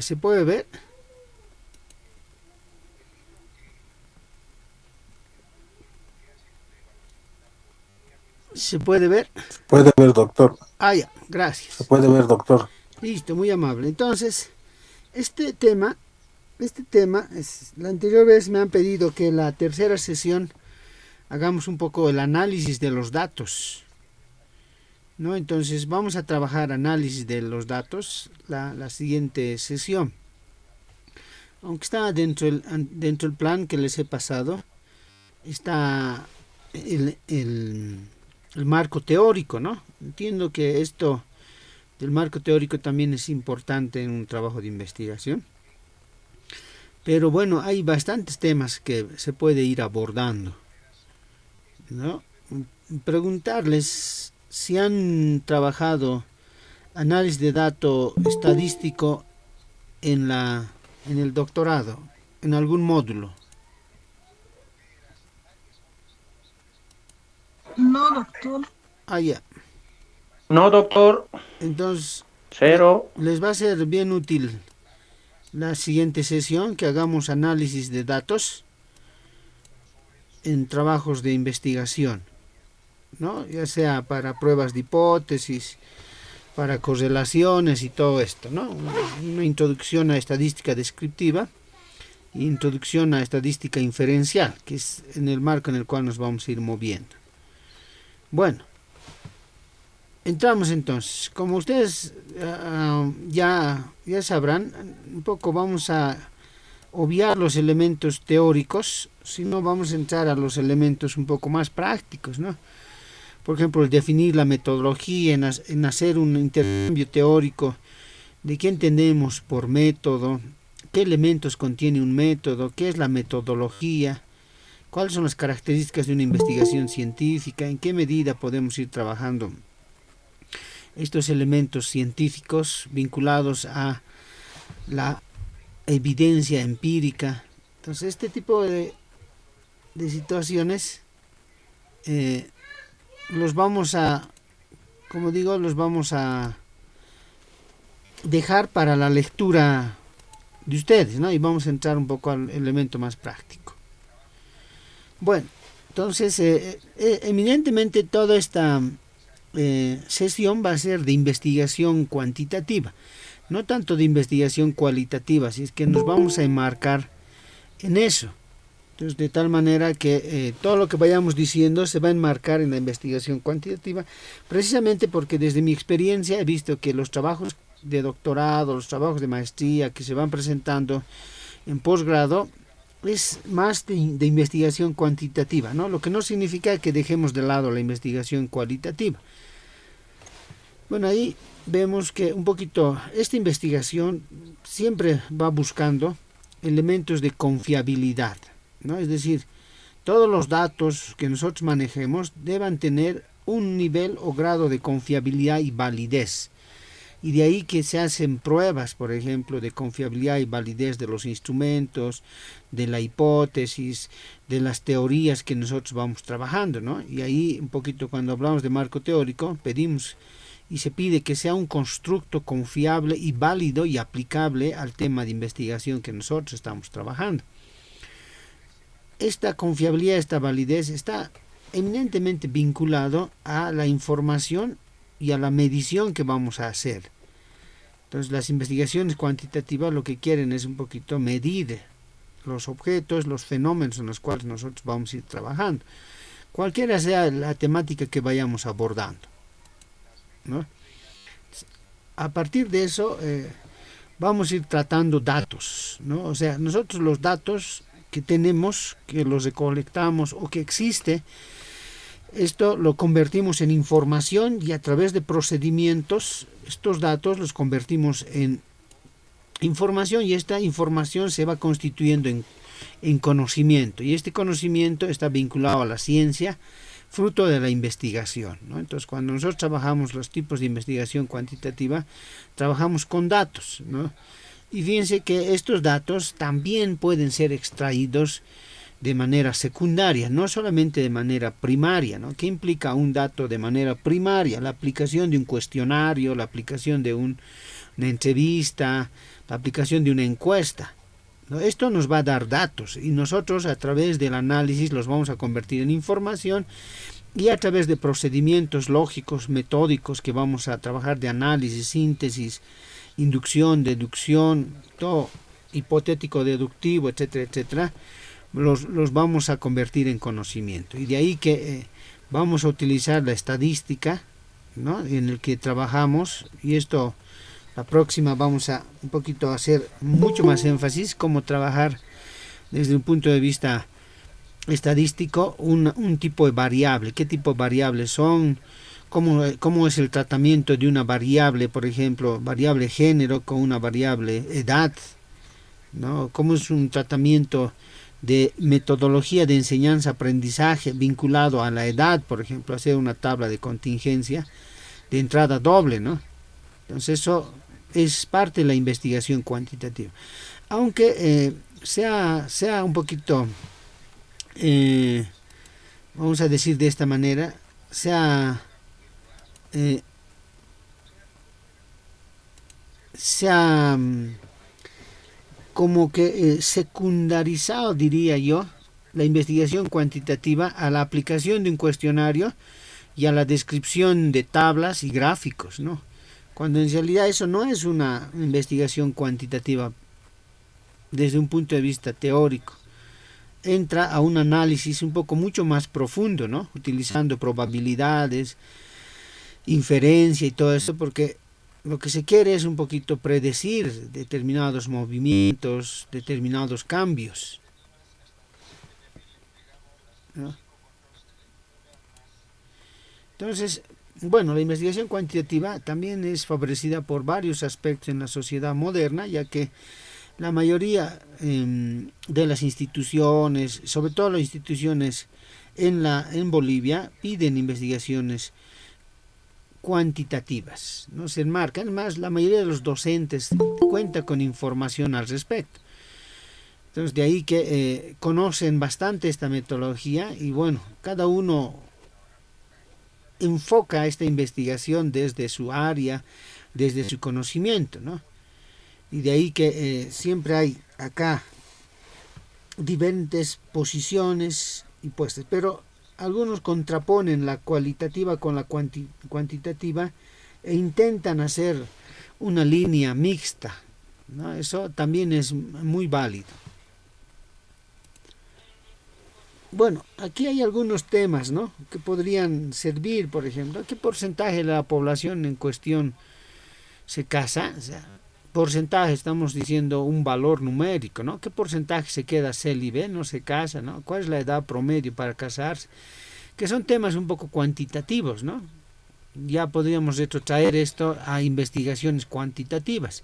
¿Se puede ver? ¿Se puede ver? Puede ver, doctor. Ah, ya, Se gracias. puede ver, doctor. Listo, muy amable. Entonces, este tema, la anterior vez me han pedido que la tercera sesión hagamos un poco el análisis de los datos, ¿no? Entonces, vamos a trabajar análisis de los datos la siguiente sesión. Aunque está dentro del plan que les he pasado, está el marco teórico, ¿no? Entiendo que esto del marco teórico también es importante en un trabajo de investigación. Pero bueno, hay bastantes temas que se puede ir abordando, ¿no? Preguntarles si han trabajado análisis de dato estadístico en el doctorado, en algún módulo. No, doctor. Ah, ya. No, doctor, Entonces, cero. les va a ser bien útil la siguiente sesión que hagamos análisis de datos en trabajos de investigación, ¿no? Ya sea para pruebas de hipótesis, para correlaciones y todo esto, ¿no? Una introducción a estadística descriptiva e introducción a estadística inferencial, que es en el marco en el cual nos vamos a ir moviendo. Bueno, entramos entonces. Como ustedes ya sabrán, un poco vamos a obviar los elementos teóricos, sino vamos a entrar a los elementos un poco más prácticos, ¿no? Por ejemplo, el definir la metodología, en hacer un intercambio teórico de qué entendemos por método, qué elementos contiene un método, qué es la metodología, cuáles son las características de una investigación científica, en qué medida podemos ir trabajando estos elementos científicos vinculados a la evidencia empírica. Entonces, este tipo de situaciones los vamos a, como digo, los vamos a dejar para la lectura de ustedes, ¿no? Y vamos a entrar un poco al elemento más práctico. Bueno, entonces, eminentemente toda esta sesión va a ser de investigación cuantitativa, no tanto de investigación cualitativa, si es que nos vamos a enmarcar en eso. Entonces, de tal manera que todo lo que vayamos diciendo se va a enmarcar en la investigación cuantitativa, precisamente porque desde mi experiencia he visto que los trabajos de doctorado, los trabajos de maestría que se van presentando en posgrado, es más de investigación cuantitativa, ¿no? Lo que no significa que dejemos de lado la investigación cualitativa. Bueno, ahí vemos que un poquito esta investigación siempre va buscando elementos de confiabilidad, ¿no? Es decir, todos los datos que nosotros manejemos deban tener un nivel o grado de confiabilidad y validez. Y de ahí que se hacen pruebas, por ejemplo, de confiabilidad y validez de los instrumentos, de la hipótesis, de las teorías que nosotros vamos trabajando, ¿no? Y ahí un poquito cuando hablamos de marco teórico, pedimos y se pide que sea un constructo confiable y válido y aplicable al tema de investigación que nosotros estamos trabajando. Esta confiabilidad, esta validez está eminentemente vinculado a la información y a la medición que vamos a hacer. Entonces, las investigaciones cuantitativas lo que quieren es un poquito medir los objetos, los fenómenos en los cuales nosotros vamos a ir trabajando, cualquiera sea la temática que vayamos abordando, ¿no? A partir de eso vamos a ir tratando datos, ¿no? O sea, nosotros los datos que tenemos, que los recolectamos o que existe, esto lo convertimos en información y a través de procedimientos, estos datos los convertimos en información y esta información se va constituyendo en conocimiento y este conocimiento está vinculado a la ciencia, fruto de la investigación, ¿no? Entonces, cuando nosotros trabajamos los tipos de investigación cuantitativa, trabajamos con datos, ¿no? Y fíjense que estos datos también pueden ser extraídos de manera secundaria, no solamente de manera primaria, ¿no? ¿Qué implica un dato de manera primaria? La aplicación de un cuestionario, la aplicación de una entrevista, la aplicación de una encuesta, ¿no? Esto nos va a dar datos y nosotros a través del análisis los vamos a convertir en información y a través de procedimientos lógicos, metódicos que vamos a trabajar de análisis, síntesis, inducción, deducción, todo hipotético, deductivo, etcétera, etcétera, los vamos a convertir en conocimiento. Y de ahí que vamos a utilizar la estadística, ¿no? En el que trabajamos, y esto la próxima vamos a un poquito hacer mucho más énfasis, cómo trabajar desde un punto de vista estadístico un tipo de variable, qué tipo de variables son, cómo es el tratamiento de una variable, por ejemplo, variable género con una variable edad, ¿no? Cómo es un tratamiento de metodología de enseñanza-aprendizaje vinculado a la edad, por ejemplo, hacer una tabla de contingencia de entrada doble, ¿no? Entonces eso es parte de la investigación cuantitativa. Aunque sea un poquito, vamos a decir de esta manera, sea como que secundarizado, diría yo, la investigación cuantitativa a la aplicación de un cuestionario y a la descripción de tablas y gráficos, ¿no? Cuando en realidad eso no es una investigación cuantitativa desde un punto de vista teórico. Entra a un análisis un poco mucho más profundo, ¿no? Utilizando probabilidades, inferencia y todo eso, porque lo que se quiere es un poquito predecir determinados movimientos, determinados cambios, ¿no? Entonces, bueno, la investigación cuantitativa también es favorecida por varios aspectos en la sociedad moderna, ya que la mayoría de las instituciones, sobre todo las instituciones en Bolivia, piden investigaciones cuantitativas, ¿no? Se enmarcan, además la mayoría de los docentes cuenta con información al respecto. Entonces de ahí que conocen bastante esta metodología y bueno, cada uno enfoca esta investigación desde su área, desde su conocimiento, ¿no? Y de ahí que siempre hay acá diferentes posiciones y puestas, pero algunos contraponen la cualitativa con la cuantitativa e intentan hacer una línea mixta, ¿no? Eso también es muy válido. Bueno, aquí hay algunos temas, ¿no?, que podrían servir, por ejemplo, ¿qué porcentaje de la población en cuestión se casa? O sea, porcentaje, estamos diciendo un valor numérico, ¿no? ¿Qué porcentaje se queda célibe, no se casa, ¿no? ¿Cuál es la edad promedio para casarse? Que son temas un poco cuantitativos, ¿no? Ya podríamos retrotraer esto a investigaciones cuantitativas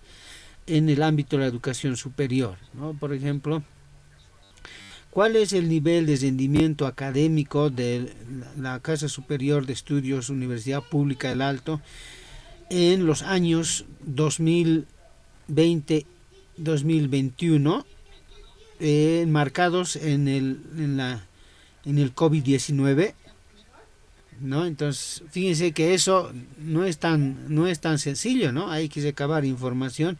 en el ámbito de la educación superior, ¿no? Por ejemplo, ¿cuál es el nivel de rendimiento académico de la Casa Superior de Estudios Universidad Pública del Alto en los años 2020-2021, marcados en el COVID-19, ¿no? Entonces, fíjense que eso no es tan sencillo, ¿no? Hay que recabar información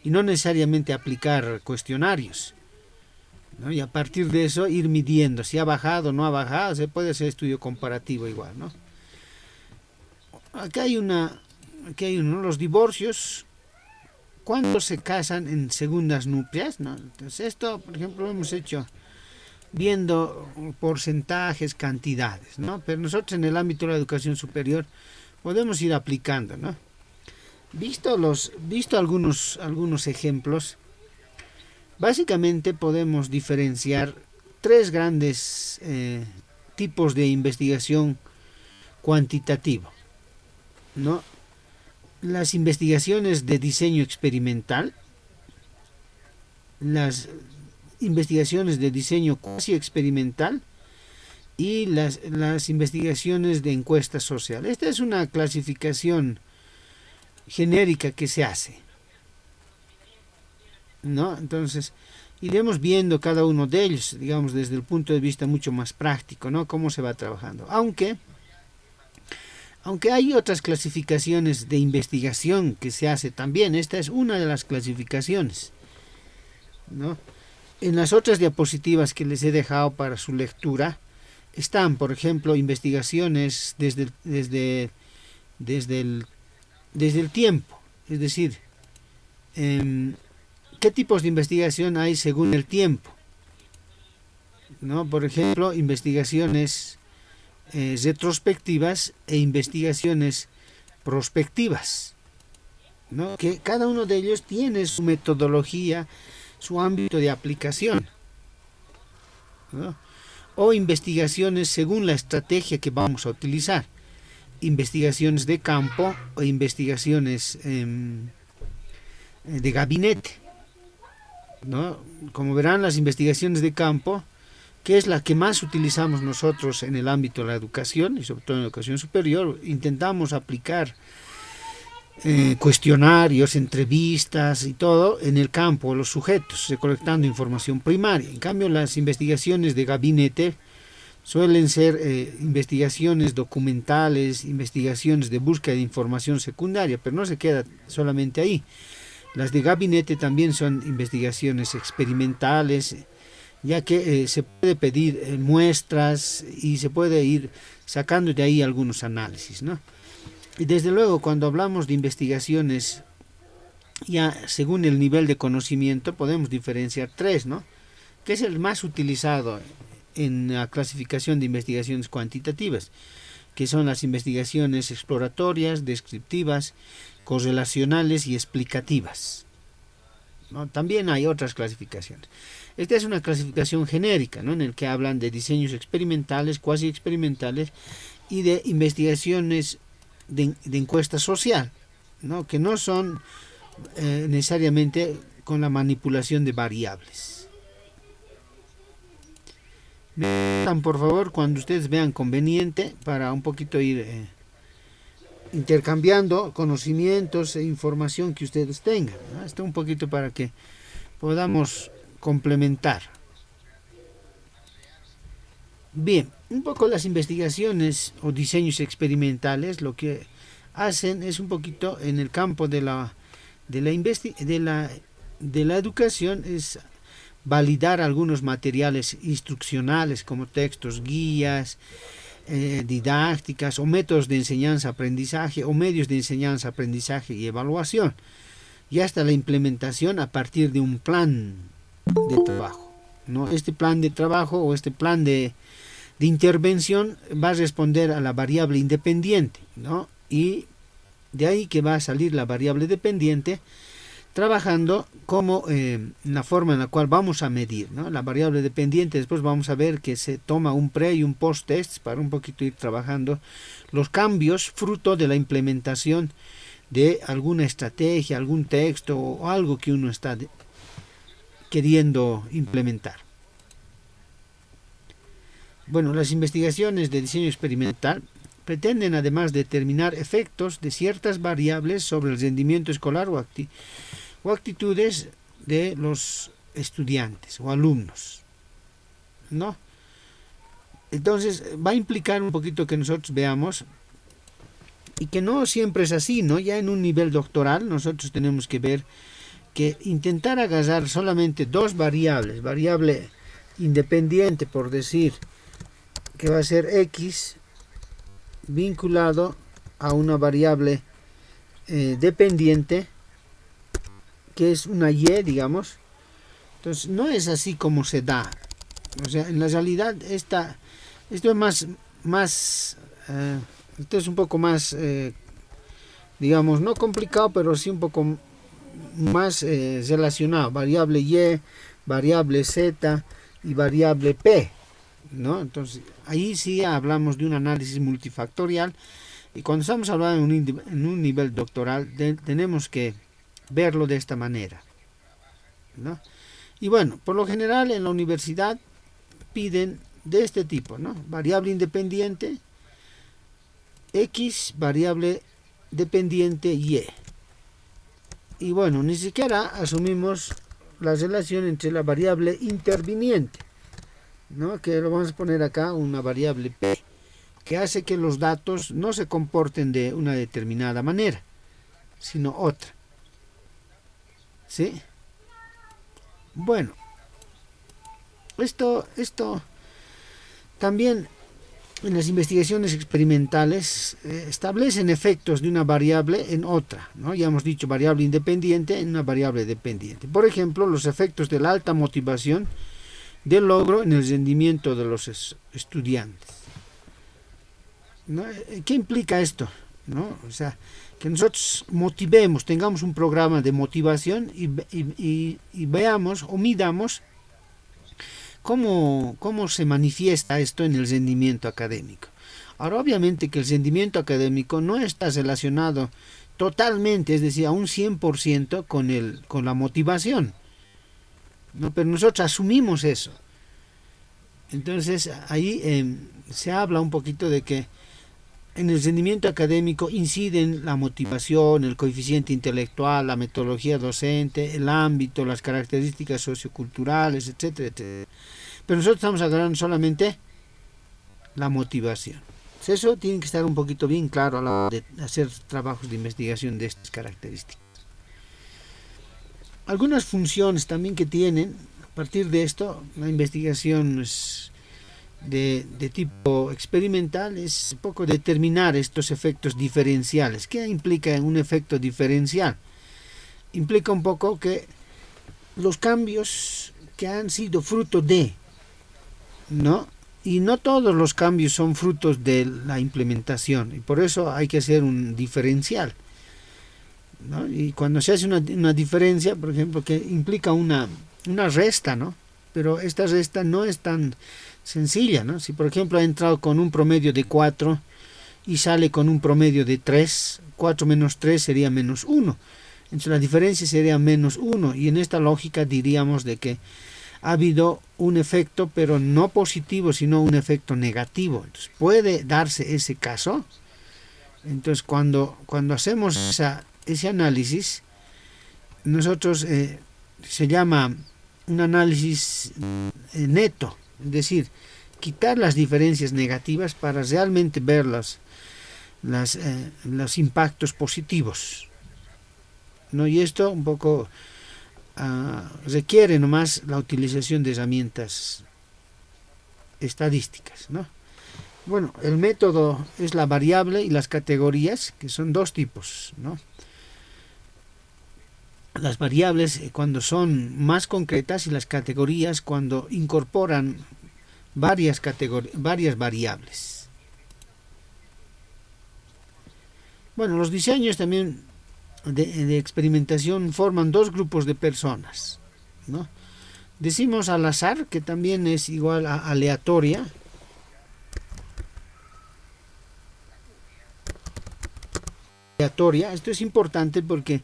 y no necesariamente aplicar cuestionarios, ¿no? Y a partir de eso ir midiendo si ha bajado o no ha bajado. Se puede hacer estudio comparativo igual, ¿no? Aquí hay uno, los divorcios, cuando se casan en segundas nupcias, ¿no? Entonces esto, por ejemplo, lo hemos hecho viendo porcentajes, cantidades, ¿no? Pero nosotros en el ámbito de la educación superior podemos ir aplicando, ¿no? Visto algunos ejemplos, básicamente podemos diferenciar tres grandes tipos de investigación cuantitativa, ¿no? Las investigaciones de diseño experimental, las investigaciones de diseño cuasi experimental y las investigaciones de encuesta social. Esta es una clasificación genérica que se hace, ¿no? Entonces iremos viendo cada uno de ellos, digamos, desde el punto de vista mucho más práctico, ¿no? Cómo se va trabajando. Aunque Aunque hay otras clasificaciones de investigación que se hace también, esta es una de las clasificaciones, ¿no? En las otras diapositivas que les he dejado para su lectura están, por ejemplo, investigaciones desde el tiempo, es decir, qué tipos de investigación hay según el tiempo, ¿no? Por ejemplo, investigaciones retrospectivas e investigaciones prospectivas, ¿no? Que cada uno de ellos tiene su metodología, su ámbito de aplicación, ¿no? O investigaciones según la estrategia que vamos a utilizar, investigaciones de campo o investigaciones de gabinete, ¿no? Como verán, las investigaciones de campo, que es la que más utilizamos nosotros en el ámbito de la educación y sobre todo en la educación superior, intentamos aplicar cuestionarios, entrevistas y todo en el campo, los sujetos, recolectando información primaria. En cambio, las investigaciones de gabinete suelen ser investigaciones documentales, investigaciones de búsqueda de información secundaria, pero no se queda solamente ahí. Las de gabinete también son investigaciones experimentales, ya que se puede pedir muestras y se puede ir sacando de ahí algunos análisis, ¿no? Y desde luego, cuando hablamos de investigaciones, ya según el nivel de conocimiento, podemos diferenciar tres, ¿no? Que es el más utilizado en la clasificación de investigaciones cuantitativas, que son las investigaciones exploratorias, descriptivas, correlacionales y explicativas, ¿no? También hay otras clasificaciones. Esta es una clasificación genérica, ¿no? En el que hablan de diseños experimentales, cuasi experimentales y de investigaciones de encuesta social, ¿no? Que no son necesariamente con la manipulación de variables. Me dan, por favor, cuando ustedes vean conveniente, para un poquito ir intercambiando conocimientos e información que ustedes tengan, ¿no? Esto un poquito para que podamos complementar. Bien, un poco las investigaciones o diseños experimentales lo que hacen es un poquito en el campo de la educación, es validar algunos materiales instruccionales como textos, guías, didácticas o métodos de enseñanza-aprendizaje o medios de enseñanza-aprendizaje y evaluación, y hasta la implementación a partir de un plan de trabajo, ¿no? Este plan de trabajo o este plan de intervención va a responder a la variable independiente, ¿no? Y de ahí que va a salir la variable dependiente, trabajando como la forma en la cual vamos a medir, ¿no? La variable dependiente, después vamos a ver que se toma un pre y un post test para un poquito ir trabajando los cambios fruto de la implementación de alguna estrategia, algún texto o algo que uno está queriendo implementar. Bueno, las investigaciones de diseño experimental pretenden además determinar efectos de ciertas variables sobre el rendimiento escolar o actitudes de los estudiantes o alumnos, ¿no? Entonces va a implicar un poquito que nosotros veamos, y que no siempre es así, ¿no? Ya en un nivel doctoral nosotros tenemos que ver que intentar agarrar solamente dos variables, variable independiente, por decir, que va a ser X, vinculado a una variable dependiente, que es una Y, digamos. Entonces no es así como se da. O sea, en la realidad esto es esto es un poco más, digamos, no complicado, pero sí un poco más relacionado. Variable Y, variable Z y variable P, ¿no? Entonces ahí sí hablamos de un análisis multifactorial, y cuando estamos hablando en un nivel doctoral tenemos que verlo de esta manera, ¿no? Y bueno, por lo general en la universidad piden de este tipo, ¿no? Variable independiente X, variable dependiente Y. Y bueno, ni siquiera asumimos la relación entre la variable interviniente, ¿no? Que lo vamos a poner acá, una variable P, que hace que los datos no se comporten de una determinada manera, sino otra. ¿Sí? Bueno, esto también en las investigaciones experimentales establecen efectos de una variable en otra, ¿no? Ya hemos dicho variable independiente en una variable dependiente. Por ejemplo, los efectos de la alta motivación del logro en el rendimiento de los estudiantes, ¿no? ¿Qué implica esto? ¿No? O sea, que nosotros motivemos, tengamos un programa de motivación y veamos o midamos cómo se manifiesta esto en el rendimiento académico. Ahora, obviamente que el rendimiento académico no está relacionado totalmente, es decir, a un 100% con la motivación, ¿no? Pero nosotros asumimos eso. Entonces, ahí se habla un poquito de que en el rendimiento académico inciden la motivación, el coeficiente intelectual, la metodología docente, el ámbito, las características socioculturales, etcétera, etcétera. Pero nosotros estamos agarrando solamente la motivación. Eso tiene que estar un poquito bien claro a la hora de hacer trabajos de investigación de estas características. Algunas funciones también que tienen, a partir de esto, la investigación es de tipo experimental, es un poco determinar estos efectos diferenciales. ¿Qué implica un efecto diferencial? Implica un poco que los cambios que han sido fruto de, ¿no? Y no todos los cambios son frutos de la implementación, y por eso hay que hacer un diferencial, ¿no? Y cuando se hace una diferencia, por ejemplo, que implica una resta, ¿no? Pero esta resta no es tan sencilla, ¿no? Si por ejemplo ha entrado con un promedio de 4 y sale con un promedio de 3, 4 menos 3 sería menos 1. Entonces la diferencia sería menos 1, y en esta lógica diríamos de que ha habido un efecto, pero no positivo, sino un efecto negativo. Entonces puede darse ese caso. Entonces cuando hacemos ese análisis, nosotros se llama un análisis neto, es decir, quitar las diferencias negativas para realmente ver los impactos positivos, ¿no? Y esto un poco requiere nomás la utilización de herramientas estadísticas, ¿no? Bueno, el método es la variable y las categorías, que son dos tipos, ¿no? Las variables cuando son más concretas, y las categorías cuando incorporan varias variables. Bueno, los diseños también de experimentación forman dos grupos de personas, ¿no? Decimos al azar, que también es igual a aleatoria. Esto es importante porque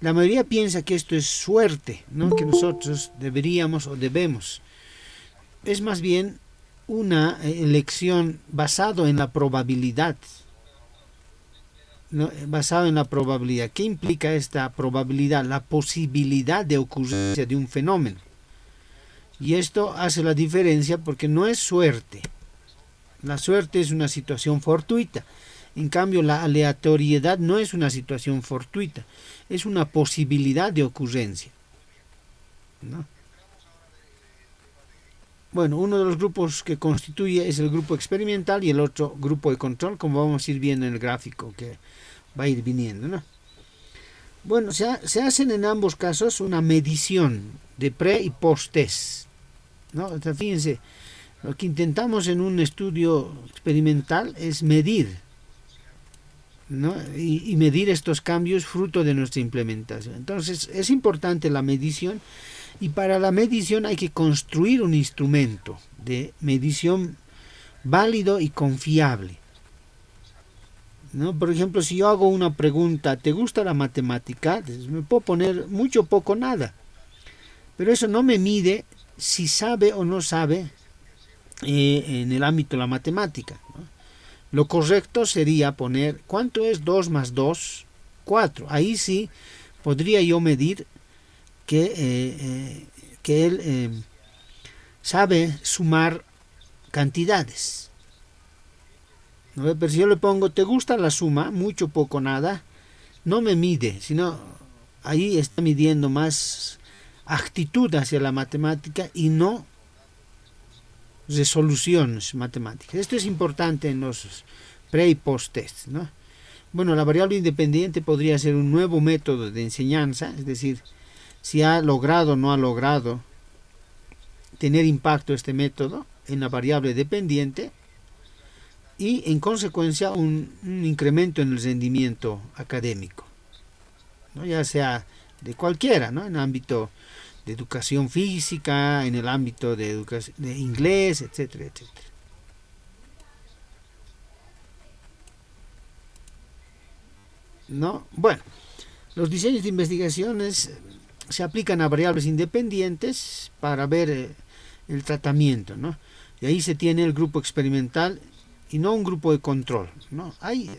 la mayoría piensa que esto es suerte, ¿no? Que nosotros deberíamos o debemos. Es más bien una elección basado en la probabilidad, ¿no? Basado en la probabilidad. ¿Qué implica esta probabilidad? La posibilidad de ocurrencia de un fenómeno. Y esto hace la diferencia porque no es suerte. La suerte es una situación fortuita. En cambio, la aleatoriedad no es una situación fortuita, es una posibilidad de ocurrencia, ¿no? Bueno, uno de los grupos que constituye es el grupo experimental y el otro grupo de control, como vamos a ir viendo en el gráfico que va a ir viniendo, ¿no? Bueno, se hacen en ambos casos una medición de pre y post test, ¿no? O sea, fíjense, lo que intentamos en un estudio experimental es medir, ¿no? Y medir estos cambios fruto de nuestra implementación. Entonces es importante la medición, y para la medición hay que construir un instrumento de medición válido y confiable, ¿no? Por ejemplo, si yo hago una pregunta, ¿te gusta la matemática? Me puedo poner mucho, poco, nada, pero eso no me mide si sabe o no sabe en el ámbito de la matemática, ¿no? Lo correcto sería poner ¿cuánto es 2 más 2? 4. Ahí sí podría yo medir que él sabe sumar cantidades. ¿no? Pero si yo le pongo, ¿te gusta la suma? Mucho, poco, nada. No me mide, sino ahí está midiendo más actitud hacia la matemática y no resoluciones matemáticas. Esto es importante en los pre y post tests, ¿no? Bueno, la variable independiente podría ser un nuevo método de enseñanza, es decir, si ha logrado o no ha logrado tener impacto este método en la variable dependiente y en consecuencia un incremento en el rendimiento académico, ¿no? Ya sea de cualquiera, ¿no? En el ámbito de educación física, en el ámbito de inglés, etcétera, etcétera. ¿No? Bueno, los diseños de investigaciones se aplican a variables independientes para ver el tratamiento, ¿no? Y ahí se tiene el grupo experimental y no un grupo de control, ¿no? Hay,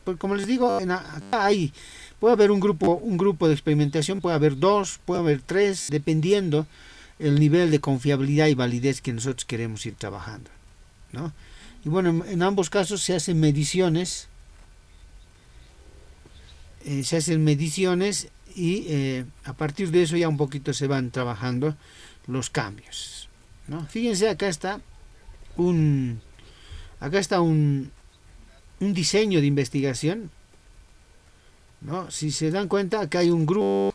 pues como les digo, acá puede haber un grupo de experimentación, puede haber 2, puede haber 3, dependiendo el nivel de confiabilidad y validez que nosotros queremos ir trabajando, ¿no? Y bueno, en ambos casos se hacen mediciones y a partir de eso ya un poquito se van trabajando los cambios, ¿no? Fíjense, acá está un diseño de investigación, ¿no? Si se dan cuenta, acá hay un grupo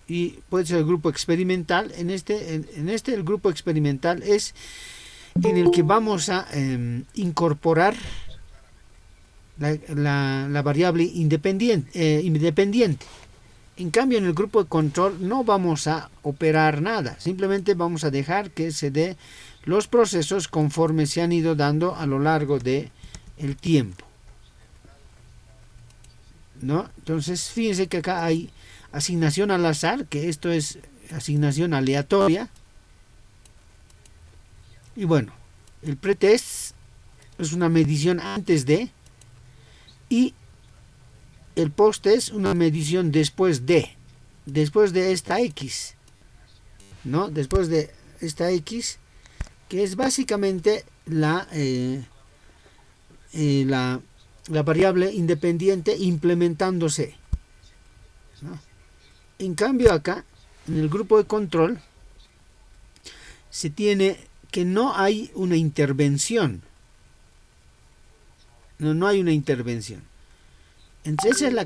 y puede ser el grupo experimental. En este el grupo experimental es en el que vamos a incorporar la variable independiente. En cambio, en el grupo de control no vamos a operar nada, simplemente vamos a dejar que se dé los procesos conforme se han ido dando a lo largo de el tiempo, ¿no? Entonces, fíjense que acá hay asignación al azar, que esto es asignación aleatoria. Y bueno, el pretest es una medición antes de, y el post es una medición después de esta X, ¿no? Después de esta X, que es básicamente la variable independiente implementándose, ¿no? En cambio acá, en el grupo de control, se tiene que no hay una intervención. No hay una intervención. Entonces esa es la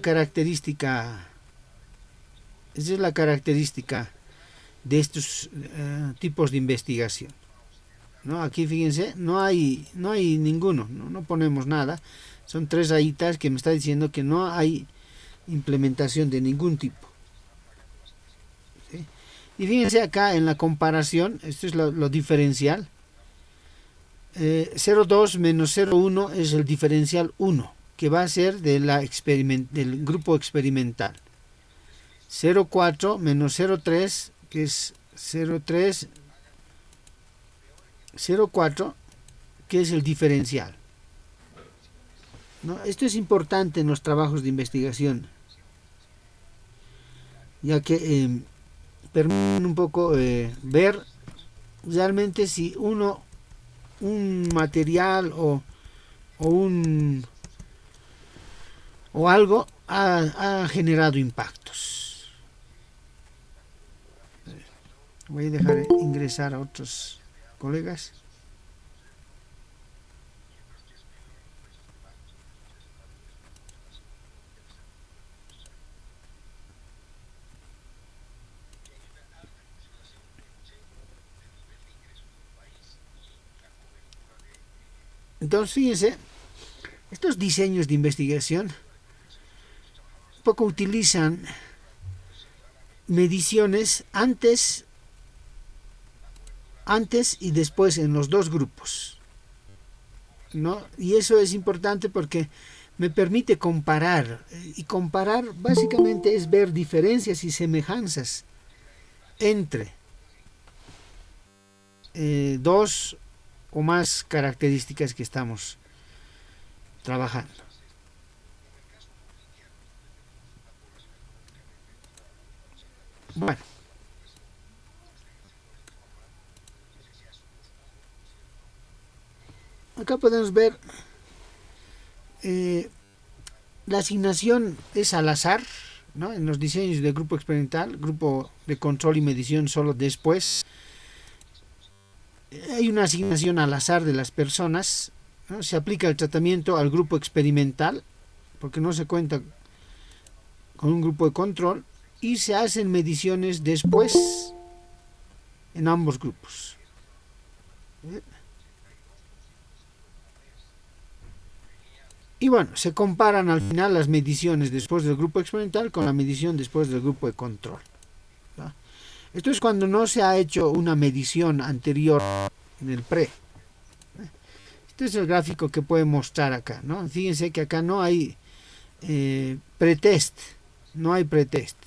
característica de estos tipos de investigación, ¿no? Aquí fíjense, no hay ninguno, no ponemos nada. Son 3 rayitas que me está diciendo que no hay implementación de ningún tipo, ¿sí? Y fíjense acá en la comparación, esto es lo diferencial. 0,2 menos 0,1 es el diferencial 1, que va a ser del grupo experimental. 0,4 menos 0,3, que es 0,3, 0,4, que es el diferencial, ¿no? Esto es importante en los trabajos de investigación, ya que permiten un poco ver realmente si un material o algo ha generado impactos. Voy a dejar ingresar a otros colegas. Entonces, fíjense, estos diseños de investigación un poco utilizan mediciones antes y después en los dos grupos, ¿no? Y eso es importante porque me permite comparar, y comparar básicamente es ver diferencias y semejanzas entre dos o más características que estamos trabajando. Bueno, acá podemos ver la asignación es al azar, ¿no? En los diseños de grupo experimental, grupo de control y medición solo después. Hay una asignación al azar de las personas, ¿no? Se aplica el tratamiento al grupo experimental, porque no se cuenta con un grupo de control, y se hacen mediciones después en ambos grupos. Y bueno, se comparan al final las mediciones después del grupo experimental con la medición después del grupo de control, ¿no? Esto es cuando no se ha hecho una medición anterior en el pre. Este es el gráfico que puede mostrar acá, ¿no? Fíjense que acá no hay pretest, no hay pretest,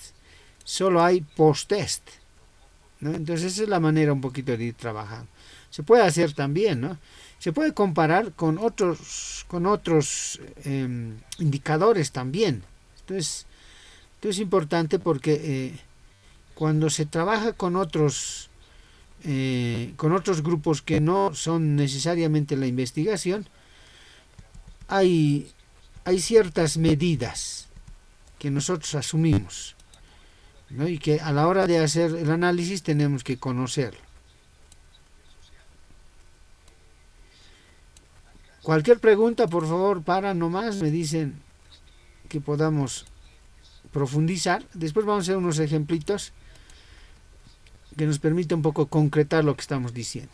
solo hay post-test, ¿no? Entonces esa es la manera un poquito de ir trabajando. Se puede hacer también, ¿no? Se puede comparar con otros indicadores también. Esto es importante porque cuando se trabaja con otros grupos que no son necesariamente la investigación, hay ciertas medidas que nosotros asumimos, ¿no? Y que a la hora de hacer el análisis tenemos que conocerlo. Cualquier pregunta, por favor, para nomás, me dicen que podamos profundizar. Después vamos a hacer unos ejemplitos que nos permite un poco concretar lo que estamos diciendo.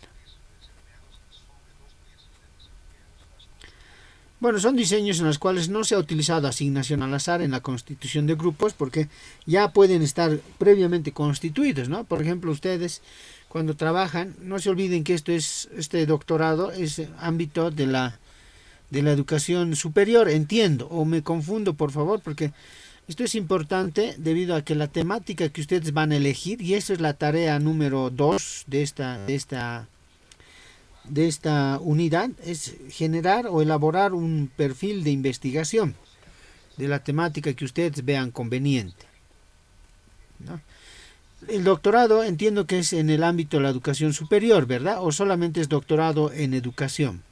Bueno, son diseños en los cuales no se ha utilizado asignación al azar en la constitución de grupos porque ya pueden estar previamente constituidos, ¿no? Por ejemplo, ustedes cuando trabajan, no se olviden que este doctorado es ámbito de la educación superior, entiendo, o me confundo, por favor, porque esto es importante debido a que la temática que ustedes van a elegir, y esa es la tarea número 2 de esta unidad, es generar o elaborar un perfil de investigación de la temática que ustedes vean conveniente, ¿no? El doctorado entiendo que es en el ámbito de la educación superior, ¿verdad? ¿O solamente es doctorado en educación?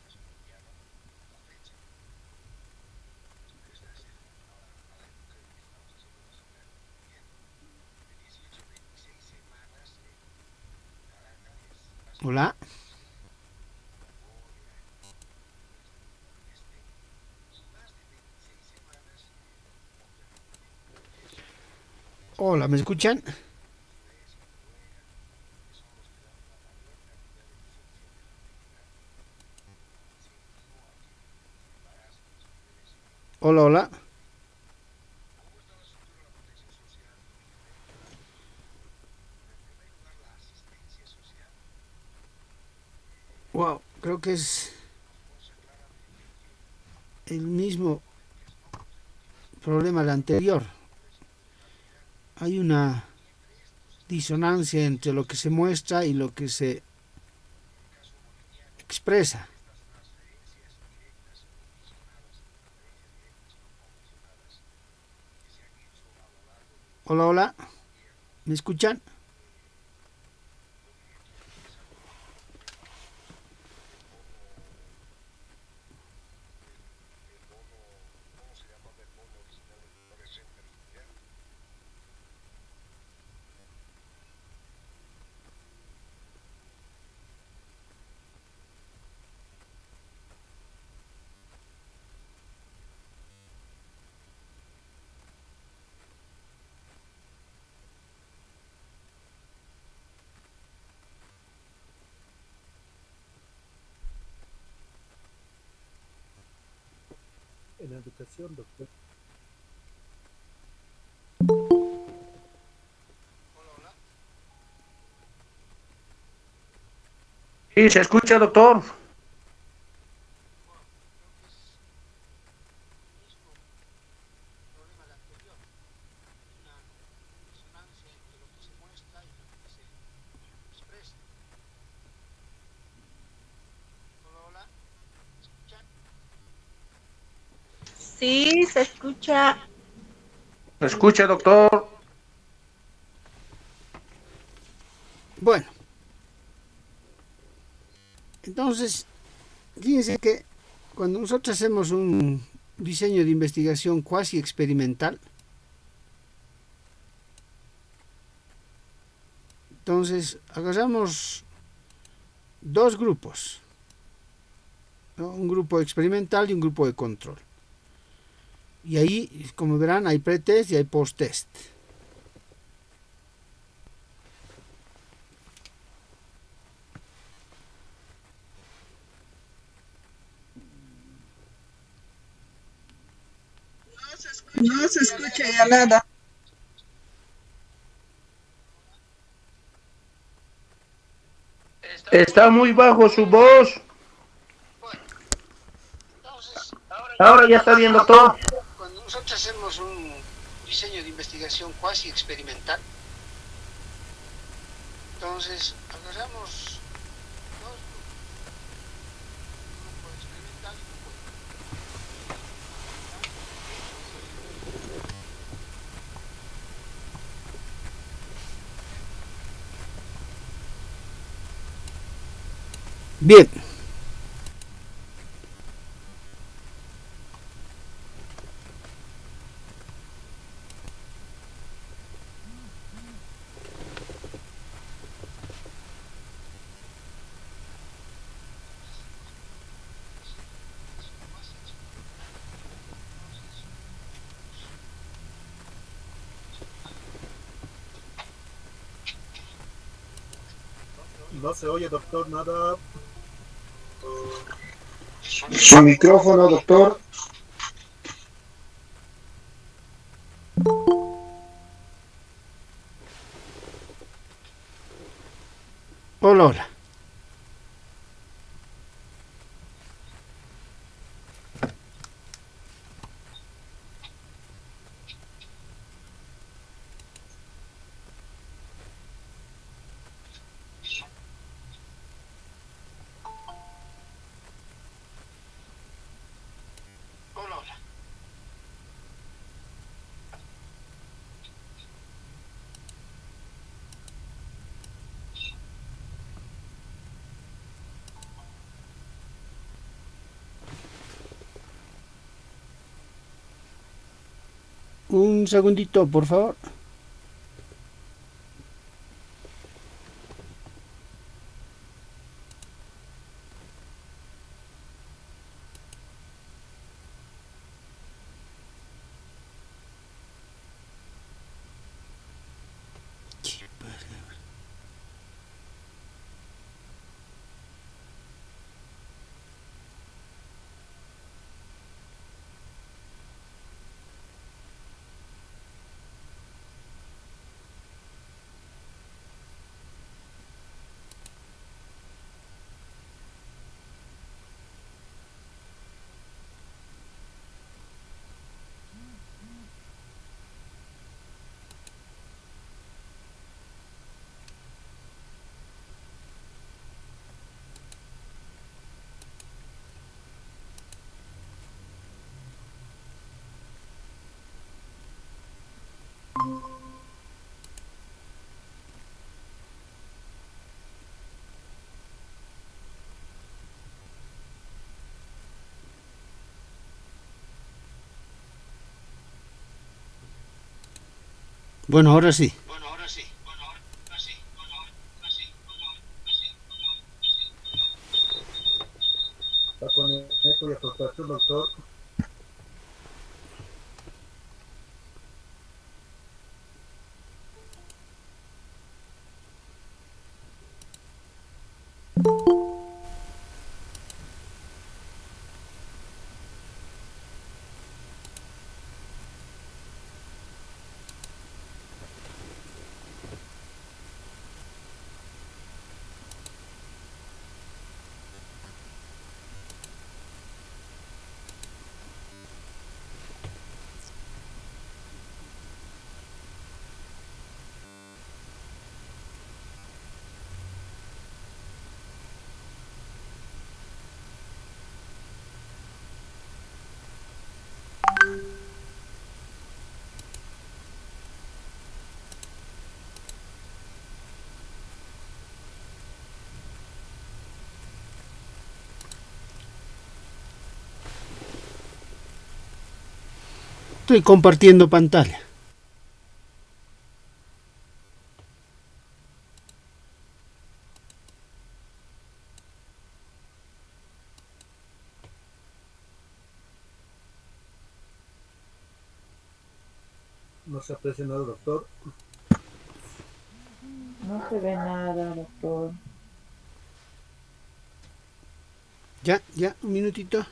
Hola. Hola, ¿me escuchan? Hola, hola. Wow, creo que es el mismo problema del anterior. Hay una disonancia entre lo que se muestra y lo que se expresa. Hola, hola. ¿Me escuchan? En educación, doctor. Sí, se escucha, doctor. Sí, se escucha. Se escucha, doctor. Bueno, entonces Fíjense que cuando nosotros hacemos un diseño de investigación cuasi experimental, entonces agarramos dos grupos, ¿no? Un grupo experimental y un grupo de control. Y ahí, como verán, hay pretest y hay post-test. No se escucha ya nada. Está muy bajo su voz. Ahora ya está bien, doctor. Cuando nosotros hacemos un diseño de investigación cuasi experimental, entonces agarramos dos grupos, un grupo experimental y un grupo de... Bien. No se oye, doctor, nada. Su micrófono, doctor. Hola, hola. Hola, hola. Un segundito, por favor. Bueno, ahora sí. Está con eco y afectación, doctor. Estoy compartiendo pantalla. No se aprecia nada, doctor. No se ve nada, doctor. Ya, un minutito.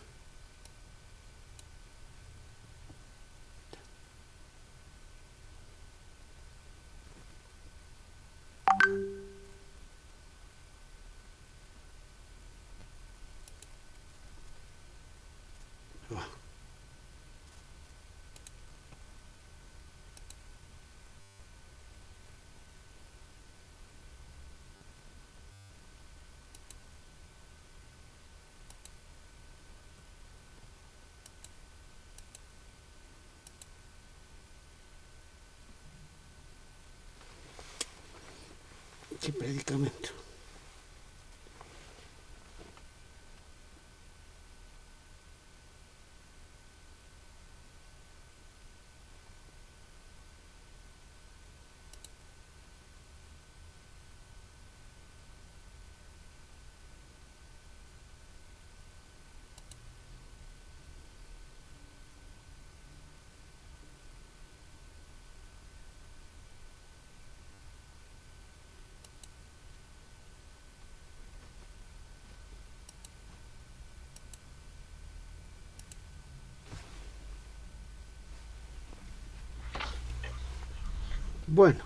Qué predicamento. Bueno,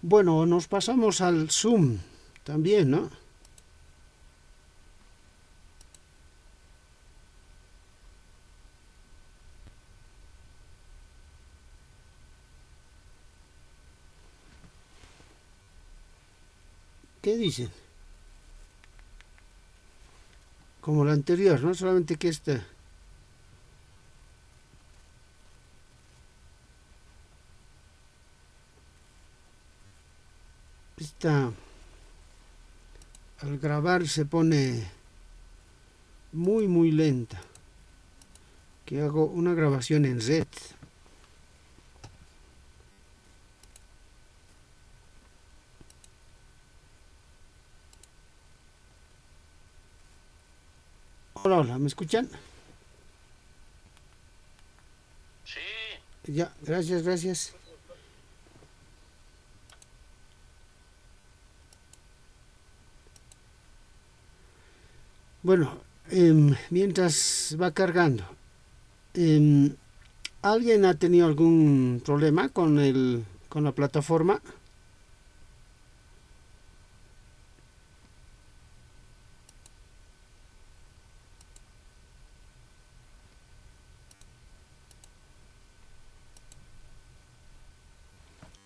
bueno, nos pasamos al Zoom también, ¿no? ¿Qué dicen? Como la anterior, no solamente que esta. Al grabar se pone muy lenta. Que hago una grabación en red. Hola, ¿me escuchan? Sí. Ya, gracias. Bueno, mientras va cargando, ¿alguien ha tenido algún problema con la plataforma?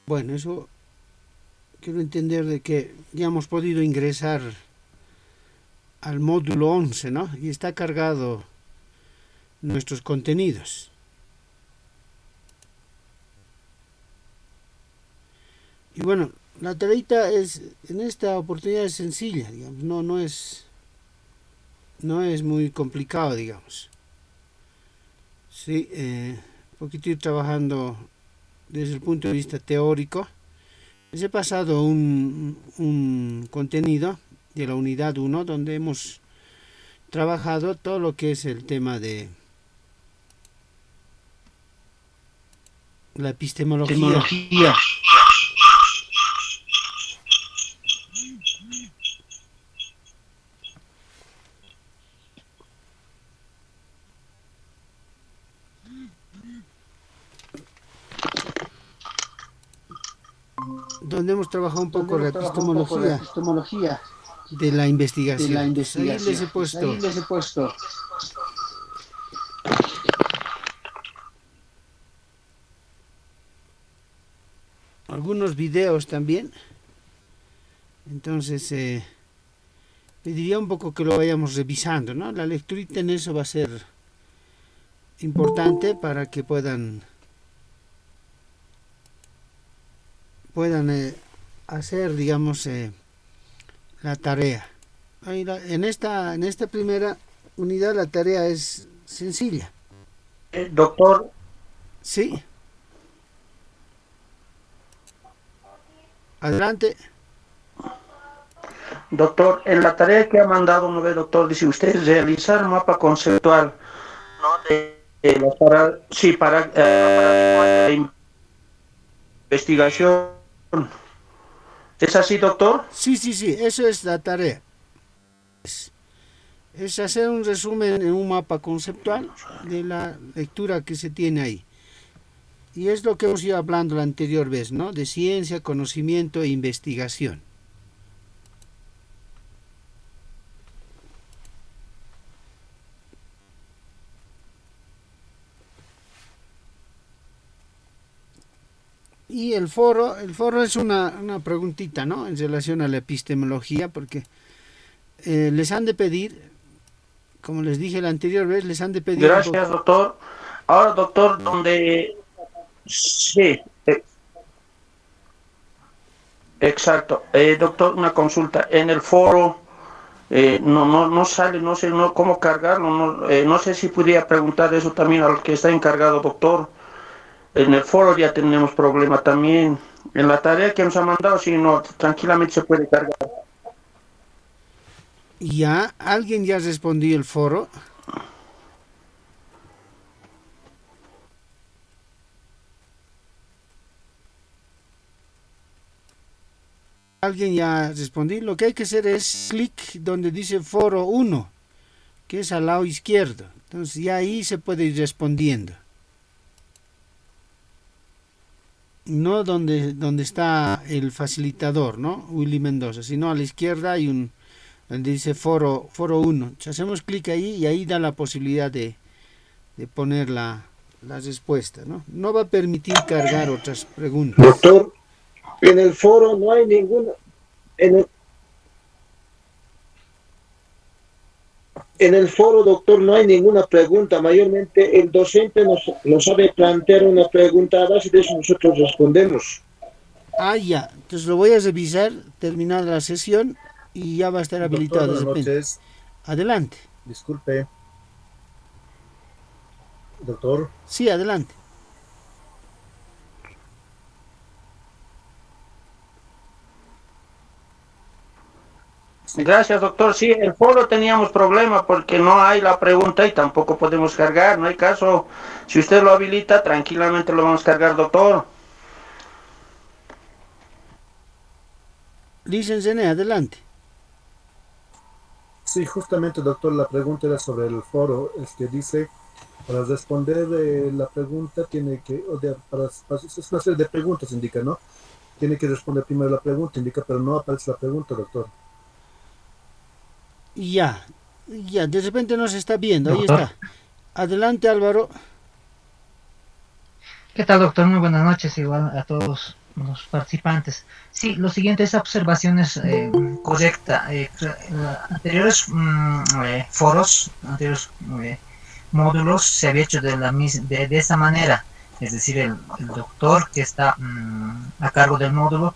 Bueno, eso quiero entender de que ya hemos podido ingresar al módulo 11, ¿no? Y está cargado nuestros contenidos. Y bueno, la tareita en esta oportunidad es sencilla, digamos, no es muy complicado, digamos. Sí, un poquito ir trabajando desde el punto de vista teórico. Les he pasado un contenido de la unidad 1 donde hemos trabajado todo lo que es el tema de la epistemología. donde hemos trabajado un poco la epistemología epistemología de la investigación. Ahí les he puesto algunos videos también. Entonces pediría un poco que lo vayamos revisando, ¿no? La lecturita en eso va a ser importante para que puedan hacer, digamos, la tarea. Ahí en esta primera unidad la tarea es sencilla. Doctor, Sí, adelante. doctor, en la tarea que ha mandado, ¿no ve, doctor? Dice usted realizar mapa conceptual, ¿no? De las paradigmas de la investigación. ¿Es así, doctor? Sí, eso es la tarea. Es hacer un resumen en un mapa conceptual de la lectura que se tiene ahí. Y es lo que hemos ido hablando la anterior vez, ¿no? De ciencia, conocimiento e investigación. Y el foro es una preguntita, ¿no? En relación a la epistemología, porque les han de pedir, como les dije la anterior vez, les han de pedir... Gracias, doctor. Ahora, doctor, donde... Sí, exacto. Doctor, una consulta. En el foro no sale, no sé cómo cargarlo. No sé si pudiera preguntar eso también al que está encargado, doctor. En el foro ya tenemos problema también. En la tarea que nos ha mandado, sí, no, tranquilamente se puede cargar. Ya, alguien ya respondió el foro. Alguien ya respondió. Lo que hay que hacer es clic donde dice foro 1, que es al lado izquierdo. Entonces ya ahí se puede ir respondiendo. No donde está el facilitador, ¿no? Willy Mendoza, sino a la izquierda hay donde dice foro 1. Entonces hacemos clic ahí y ahí da la posibilidad de poner la respuesta, ¿no? No va a permitir cargar otras preguntas. Doctor, en el foro no hay ninguna... En el foro, doctor, no hay ninguna pregunta. Mayormente el docente nos sabe plantear una pregunta a base de eso nosotros respondemos. Ya. Entonces lo voy a revisar terminada la sesión y ya va a estar habilitado. Doctor, buenas noches. Adelante. Disculpe. Doctor. Sí, adelante. Gracias, doctor. Sí, el foro teníamos problema porque no hay la pregunta y tampoco podemos cargar. No hay caso. Si usted lo habilita, tranquilamente lo vamos a cargar, doctor. Licenciado, adelante. Sí, justamente, doctor, la pregunta era sobre el foro. Es que dice, para responder la pregunta, tiene que, es una serie de preguntas, indica, ¿no? Tiene que responder primero la pregunta, indica, pero no aparece la pregunta, doctor. Ya, de repente no se está viendo, ahí Doctor. está. Adelante, Álvaro. ¿Qué tal, doctor? Muy buenas noches, igual a todos los participantes. Sí, lo siguiente, esa observación es correcta. Anteriores foros, anteriores módulos se había hecho de esa manera. Es decir, el doctor que está a cargo del módulo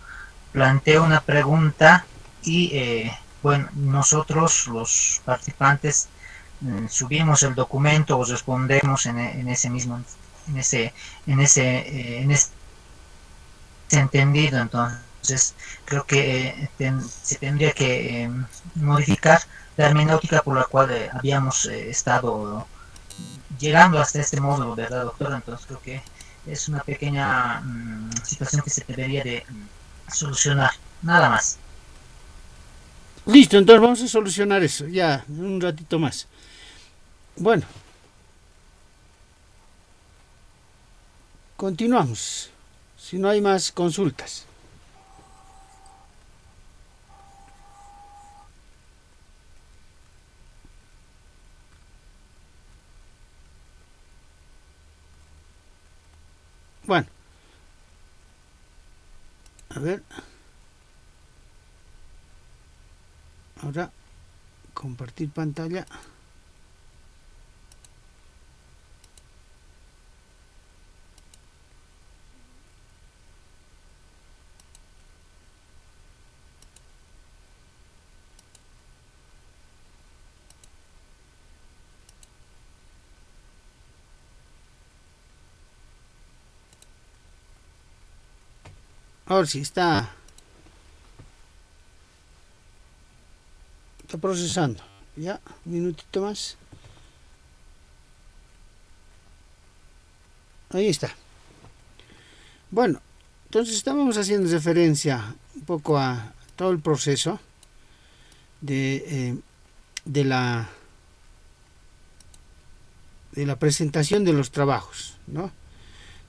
plantea una pregunta y bueno, nosotros los participantes subimos el documento o respondemos en ese entendido. Entonces creo que se tendría que modificar la hermenéutica por la cual habíamos estado llegando hasta este módulo, ¿verdad, doctor? Entonces creo que es una pequeña situación que se debería de solucionar, nada más. Listo, entonces vamos a solucionar eso, ya, un ratito más. Bueno. Continuamos, si no hay más consultas. Bueno, a ver, ahora compartir pantalla. Ahora sí, está procesando. Ya, un minutito más. Ahí está. Bueno, entonces estábamos haciendo referencia un poco a todo el proceso de la presentación de los trabajos, ¿no?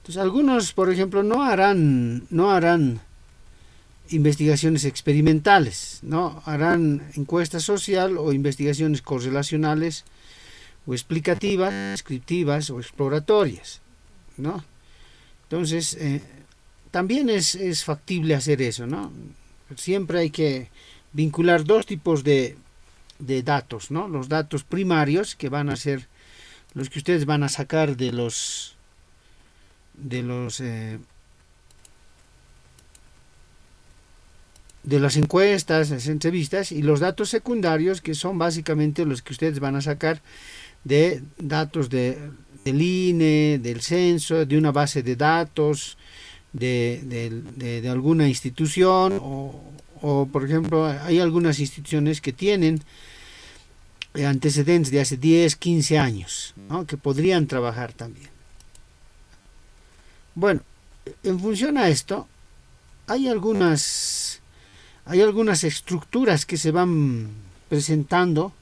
Entonces, algunos, por ejemplo, no harán investigaciones experimentales, no harán encuesta social o investigaciones correlacionales o explicativas, descriptivas o exploratorias, ¿no? Entonces, también es factible hacer eso, ¿no? Siempre hay que vincular dos tipos de datos, ¿no? Los datos primarios, que van a ser los que ustedes van a sacar de las encuestas, las entrevistas, y los datos secundarios, que son básicamente los que ustedes van a sacar de datos del INE, del censo, de una base de datos, de alguna institución, o por ejemplo, hay algunas instituciones que tienen antecedentes de hace 10, 15 años, ¿no? Que podrían trabajar también. Bueno, en función a esto, hay algunas estructuras que se van presentando,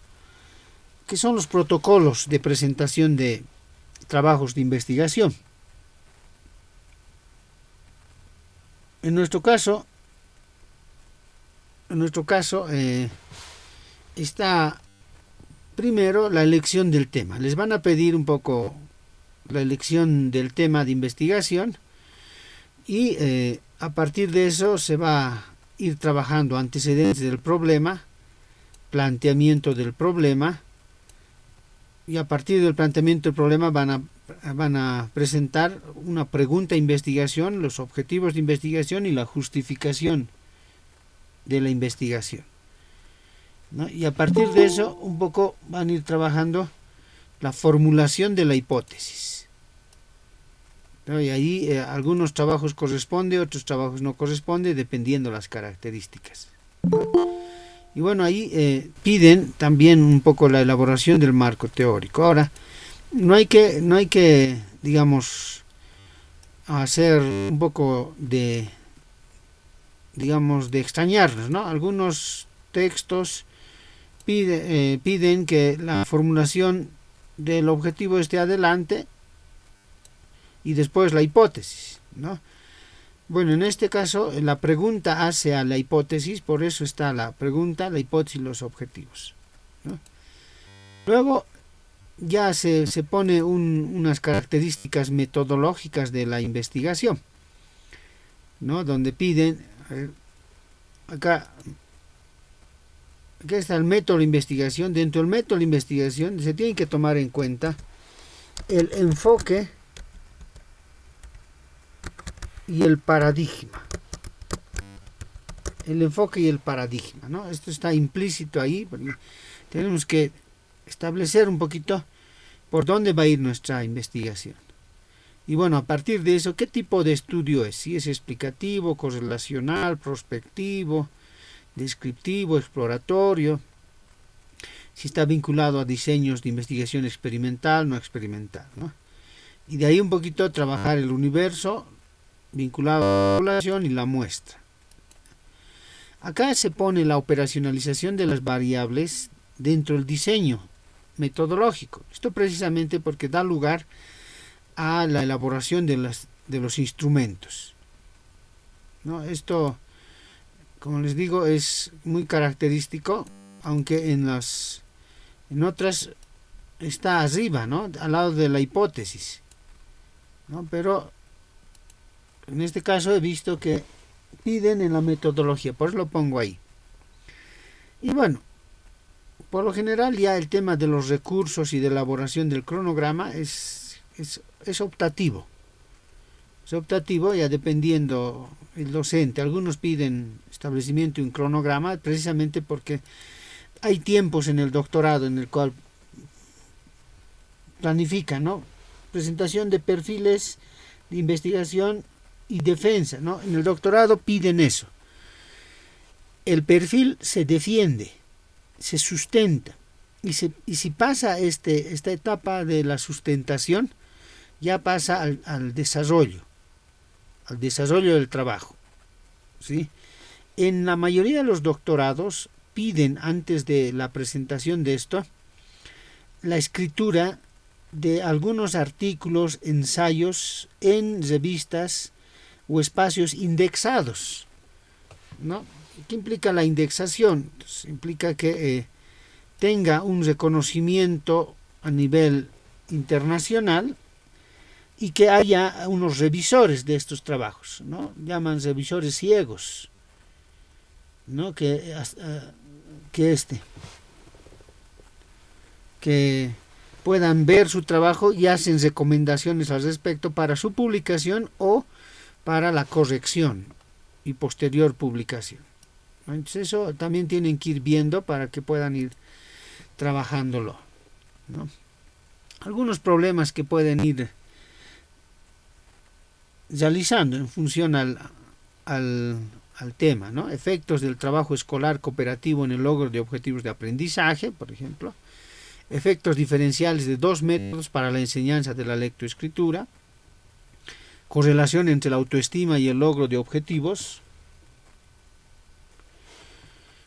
que son los protocolos de presentación de trabajos de investigación. En nuestro caso está primero la elección del tema. Les van a pedir un poco la elección del tema de investigación y a partir de eso se va a ir trabajando antecedentes del problema, planteamiento del problema, y a partir del planteamiento del problema van a presentar una pregunta de investigación, los objetivos de investigación y la justificación de la investigación, ¿no? Y a partir de eso un poco van a ir trabajando la formulación de la hipótesis, ¿no? Y ahí algunos trabajos corresponden, otros trabajos no corresponden, dependiendo las características, ¿no? Y bueno, ahí piden también un poco la elaboración del marco teórico. Ahora, no hay que, digamos, hacer un poco de extrañarnos, ¿no? Algunos textos piden que la formulación del objetivo esté adelante y después la hipótesis, ¿no? Bueno, en este caso la pregunta hace a la hipótesis, por eso está la pregunta, la hipótesis y los objetivos, ¿no? Luego ya se pone unas características metodológicas de la investigación, ¿no? Donde piden, acá está el método de investigación. Dentro del método de investigación se tiene que tomar en cuenta el enfoque y el paradigma. El enfoque y el paradigma, ¿no? Esto está implícito ahí, porque tenemos que establecer un poquito por dónde va a ir nuestra investigación. Y bueno, a partir de eso, ¿qué tipo de estudio es? Si es explicativo, correlacional, prospectivo, descriptivo, exploratorio, si está vinculado a diseños de investigación experimental, no experimental, ¿no? Y de ahí un poquito trabajar el universo vinculado a la población y la muestra. Acá se pone la operacionalización de las variables dentro del diseño metodológico. Esto precisamente porque da lugar a la elaboración de los instrumentos, ¿no? Esto, como les digo, es muy característico, aunque en otras está arriba, ¿no? Al lado de la hipótesis, ¿no? Pero En este caso he visto que piden en la metodología, por eso lo pongo ahí. Y bueno, por lo general ya el tema de los recursos y de elaboración del cronograma es optativo. Es optativo ya dependiendo el docente. Algunos piden establecimiento de un cronograma precisamente porque hay tiempos en el doctorado en el cual planifican, ¿no? Presentación de perfiles de investigación y defensa, ¿no? En el doctorado piden eso. El perfil se defiende, se sustenta, y si pasa esta etapa de la sustentación, ya pasa al desarrollo del trabajo, ¿sí? En la mayoría de los doctorados piden antes de la presentación de esto la escritura de algunos artículos, ensayos en revistas o espacios indexados, ¿no? ¿Qué implica la indexación? Pues implica que tenga un reconocimiento a nivel internacional y que haya unos revisores de estos trabajos, ¿no? Llaman revisores ciegos, ¿no? Que puedan ver su trabajo y hacen recomendaciones al respecto para su publicación o para la corrección y posterior publicación. Entonces eso también tienen que ir viendo para que puedan ir trabajándolo, ¿no? Algunos problemas que pueden ir realizando en función al tema, ¿no? Efectos del trabajo escolar cooperativo en el logro de objetivos de aprendizaje, por ejemplo. Efectos diferenciales de 2 métodos para la enseñanza de la lectoescritura. Correlación entre la autoestima y el logro de objetivos.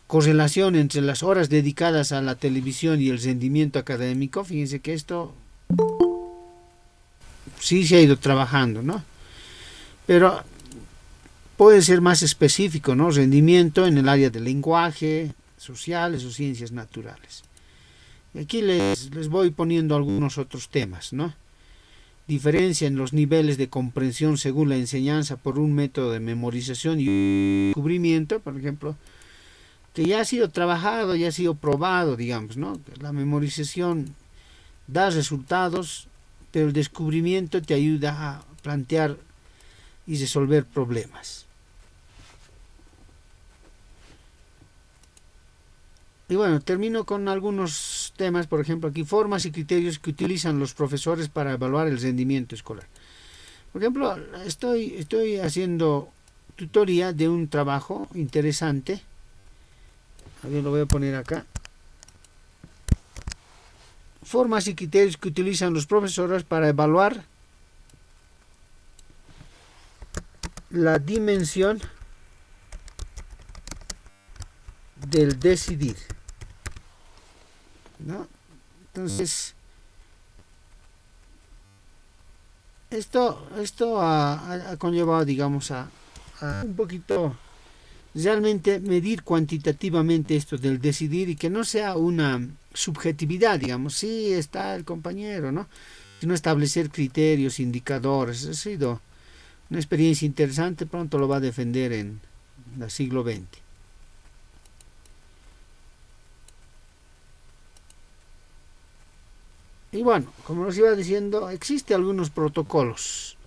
Correlación entre las horas dedicadas a la televisión y el rendimiento académico. Fíjense que esto sí se ha ido trabajando, ¿no? Pero puede ser más específico, ¿no? Rendimiento en el área del lenguaje, sociales o ciencias naturales. Y aquí les voy poniendo algunos otros temas, ¿no? Diferencia en los niveles de comprensión según la enseñanza por un método de memorización y descubrimiento, por ejemplo, que ya ha sido trabajado, ya ha sido probado, digamos, ¿no? La memorización da resultados, pero el descubrimiento te ayuda a plantear y resolver problemas. Y bueno, termino con algunos temas, por ejemplo, aquí formas y criterios que utilizan los profesores para evaluar el rendimiento escolar. Por ejemplo, estoy haciendo tutoría de un trabajo interesante. A ver, lo voy a poner acá. Formas y criterios que utilizan los profesores para evaluar la dimensión del decidir, ¿no? Entonces esto ha conllevado, digamos, a un poquito realmente medir cuantitativamente esto del decidir y que no sea una subjetividad, digamos, sí está el compañero, ¿no? Sino establecer criterios, indicadores. Ha sido una experiencia interesante, pronto lo va a defender en el siglo XX. Y bueno, como les iba diciendo, existen algunos protocolos.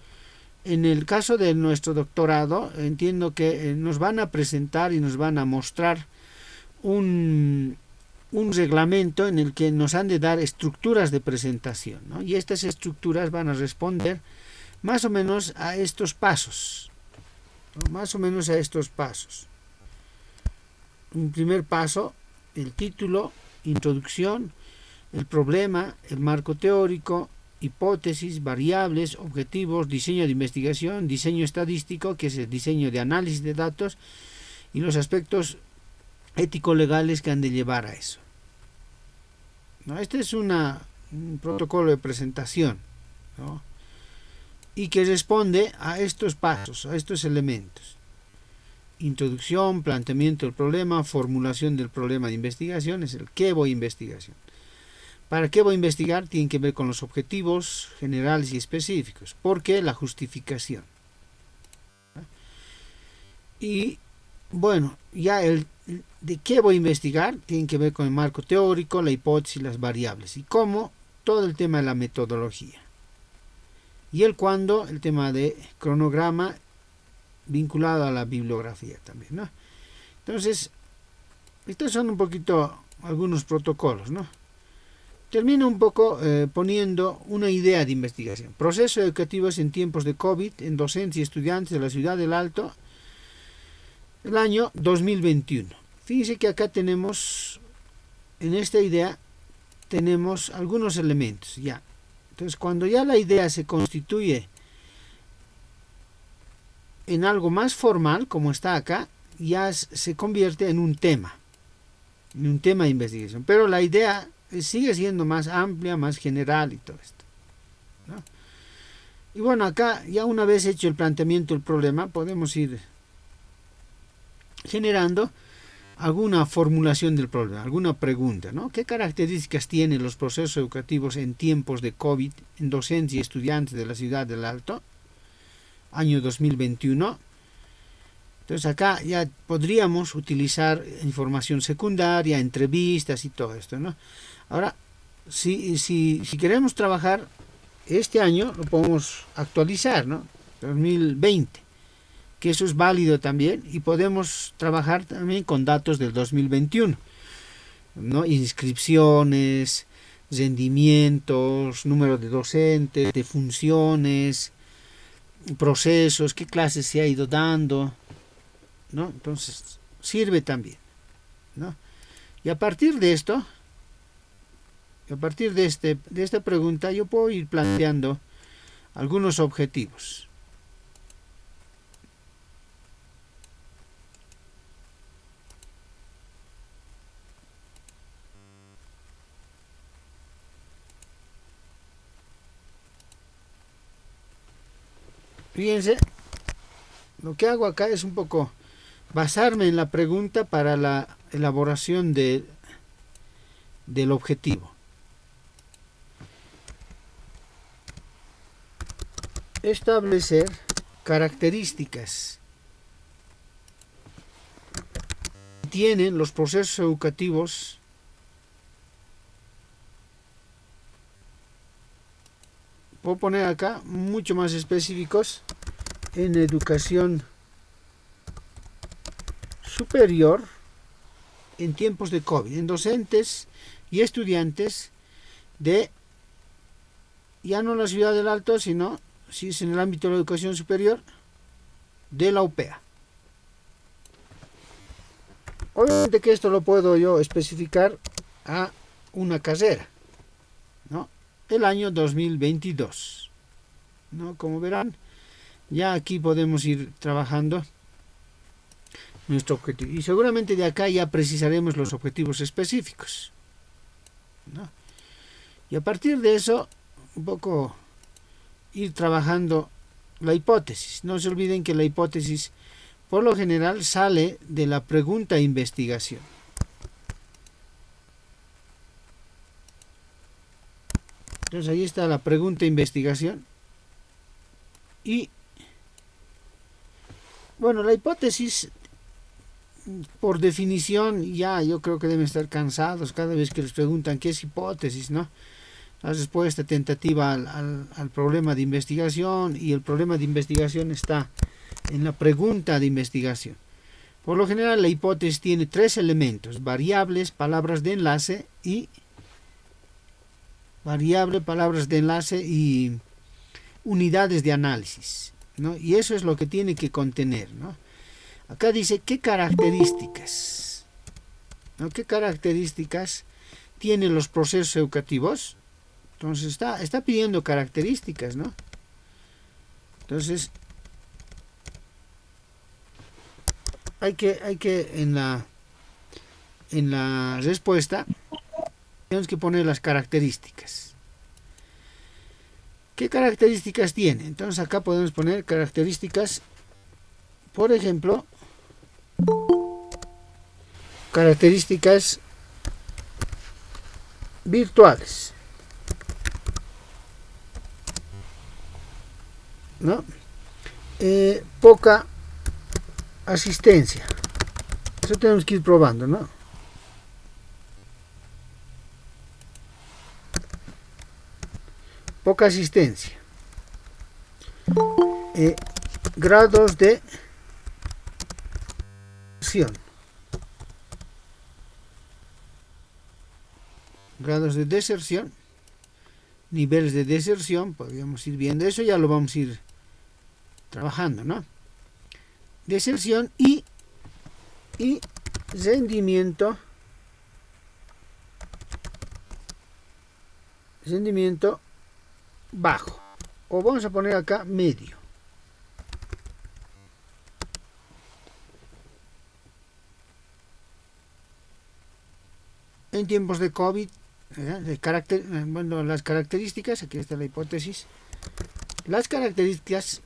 En el caso de nuestro doctorado, entiendo que nos van a presentar y nos van a mostrar un reglamento en el que nos han de dar estructuras de presentación, ¿no? Y estas estructuras van a responder más o menos a estos pasos, ¿no? Más o menos a estos pasos. Un primer paso, el título, introducción, el problema, el marco teórico, hipótesis, variables, objetivos, diseño de investigación, diseño estadístico, que es el diseño de análisis de datos, y los aspectos ético-legales que han de llevar a eso, ¿no? Este es un protocolo de presentación, ¿no? Y que responde a estos pasos, a estos elementos. Introducción, planteamiento del problema, formulación del problema de investigación, es el qué voy a investigación. ¿Para qué voy a investigar? Tiene que ver con los objetivos generales y específicos. ¿Por qué? La justificación. Y bueno, ya de qué voy a investigar tiene que ver con el marco teórico, la hipótesis, las variables y cómo, todo el tema de la metodología. Y el cuándo, el tema de cronograma vinculado a la bibliografía también, ¿no? Entonces, estos son un poquito algunos protocolos, ¿no? Termino un poco poniendo una idea de investigación. Procesos educativos en tiempos de COVID en docentes y estudiantes de la ciudad del Alto, el año 2021. Fíjense que acá tenemos, en esta idea, tenemos algunos elementos ya. Entonces, cuando ya la idea se constituye en algo más formal, como está acá, ya se convierte en un tema de investigación. Pero la idea sigue siendo más amplia, más general y todo esto, ¿no? Y bueno, acá ya una vez hecho el planteamiento del problema, podemos ir generando alguna formulación del problema, alguna pregunta, ¿no? ¿Qué características tienen los procesos educativos en tiempos de COVID en docentes y estudiantes de la ciudad del Alto, año 2021? Entonces acá ya podríamos utilizar información secundaria, entrevistas y todo esto, ¿no? Ahora, si queremos trabajar este año, lo podemos actualizar, ¿no? 2020, que eso es válido también, y podemos trabajar también con datos del 2021, ¿no? Inscripciones, rendimientos, número de docentes, de funciones, procesos, qué clases se ha ido dando, ¿no? Entonces sirve también, ¿no? Y a partir de esto, a partir de esta pregunta, yo puedo ir planteando algunos objetivos. Fíjense, lo que hago acá es un poco basarme en la pregunta para la elaboración del objetivo. Establecer características que tienen los procesos educativos puedo poner acá mucho más específicos en educación superior en tiempos de COVID, en docentes y estudiantes de ya no la ciudad del Alto, sino si es en el ámbito de la educación superior de la UPEA. Obviamente que esto lo puedo yo especificar a una carrera, ¿no? El año 2022, ¿no? Como verán, ya aquí podemos ir trabajando nuestro objetivo. Y seguramente de acá ya precisaremos los objetivos específicos, ¿no? Y a partir de eso, un poco ir trabajando la hipótesis. No se olviden que la hipótesis, por lo general, sale de la pregunta investigación. Entonces ahí está la pregunta investigación. Y bueno, la hipótesis, por definición, ya yo creo que deben estar cansados cada vez que les preguntan qué es hipótesis, ¿no? La respuesta tentativa al problema de investigación, y el problema de investigación está en la pregunta de investigación. Por lo general, la hipótesis tiene tres elementos: variables, palabras de enlace y unidades de análisis, ¿no? Y eso es lo que tiene que contener, ¿no? Acá dice qué características, ¿no? ¿Qué características tienen los procesos educativos? Entonces está pidiendo características, ¿no? Entonces hay que en la respuesta tenemos que poner las características. ¿Qué características tiene? Entonces acá podemos poner características, por ejemplo, características virtuales, ¿no? Poca asistencia. Eso tenemos que ir probando, ¿no? Poca asistencia. Grados de deserción. Grados de deserción. Niveles de deserción. Podríamos ir viendo eso. Ya lo vamos a ir trabajando, ¿no? Deserción y rendimiento bajo, o vamos a poner acá medio. En tiempos de COVID, bueno, las características, aquí está la hipótesis, las características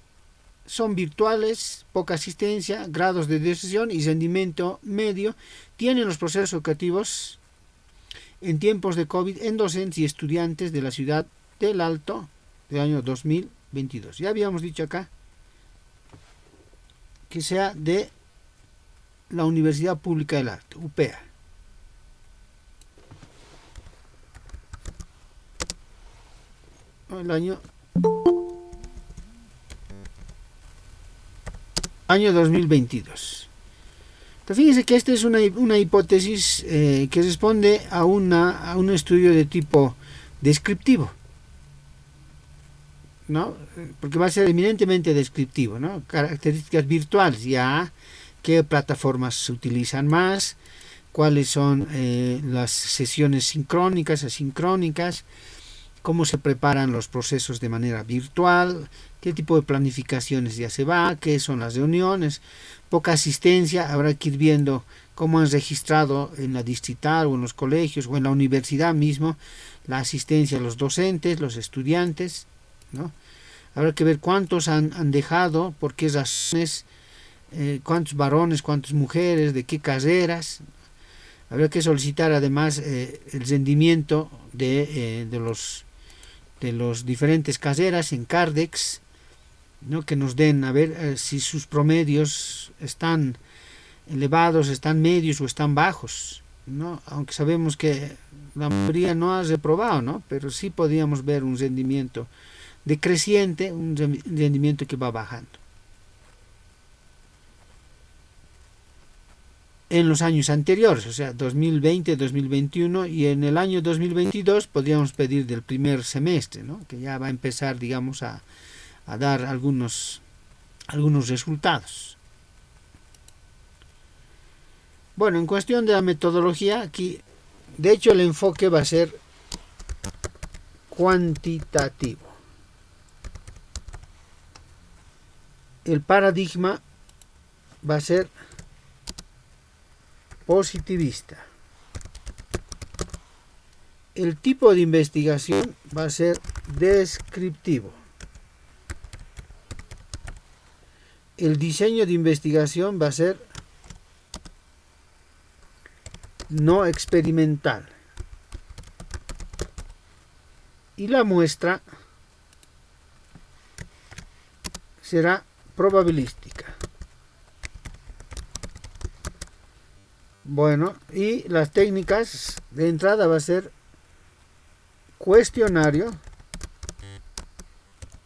son virtuales, poca asistencia, grados de deserción y rendimiento medio tienen los procesos educativos en tiempos de COVID en docentes y estudiantes de la ciudad del Alto del año 2022. Ya habíamos dicho acá que sea de la Universidad Pública del Alto, UPEA. El año 2022. Entonces, fíjense que esta es una hipótesis que responde a un estudio de tipo descriptivo, ¿no? Porque va a ser eminentemente descriptivo, ¿no? Características virtuales, ya qué plataformas se utilizan más, cuáles son las sesiones sincrónicas, asincrónicas, cómo se preparan los procesos de manera virtual, qué tipo de planificaciones ya se va, qué son las reuniones, poca asistencia, habrá que ir viendo cómo han registrado en la distrital o en los colegios o en la universidad mismo la asistencia a los docentes, los estudiantes, ¿no? Habrá que ver cuántos han dejado, por qué razones, cuántos varones, cuántas mujeres, de qué carreras. Habrá que solicitar además el rendimiento de los diferentes carreras en Cardex, ¿no? Que nos den a ver si sus promedios están elevados, están medios o están bajos, ¿no? Aunque sabemos que la mayoría no ha reprobado, ¿no? Pero sí podríamos ver un rendimiento decreciente, un rendimiento que va bajando. En los años anteriores, o sea, 2020, 2021 y en el año 2022 podríamos pedir del primer semestre, ¿no? Que ya va a empezar, digamos, a dar algunos resultados. Bueno, en cuestión de la metodología, aquí, de hecho, el enfoque va a ser cuantitativo. El paradigma va a ser positivista. El tipo de investigación va a ser descriptivo. El diseño de investigación va a ser no experimental. Y la muestra será probabilística. Bueno, y las técnicas de entrada va a ser cuestionario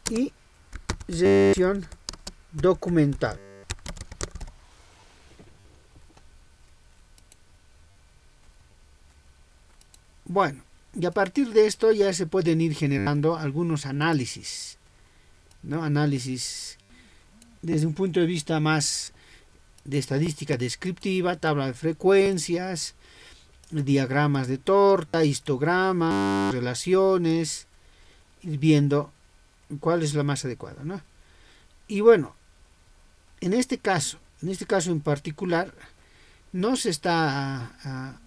y revisión documental. Bueno, y a partir de esto ya se pueden ir generando algunos análisis, ¿no? Análisis desde un punto de vista más de estadística descriptiva, tabla de frecuencias, diagramas de torta, histogramas, relaciones, ir viendo cuál es la más adecuada, ¿no? Y bueno, en este caso en particular, no se está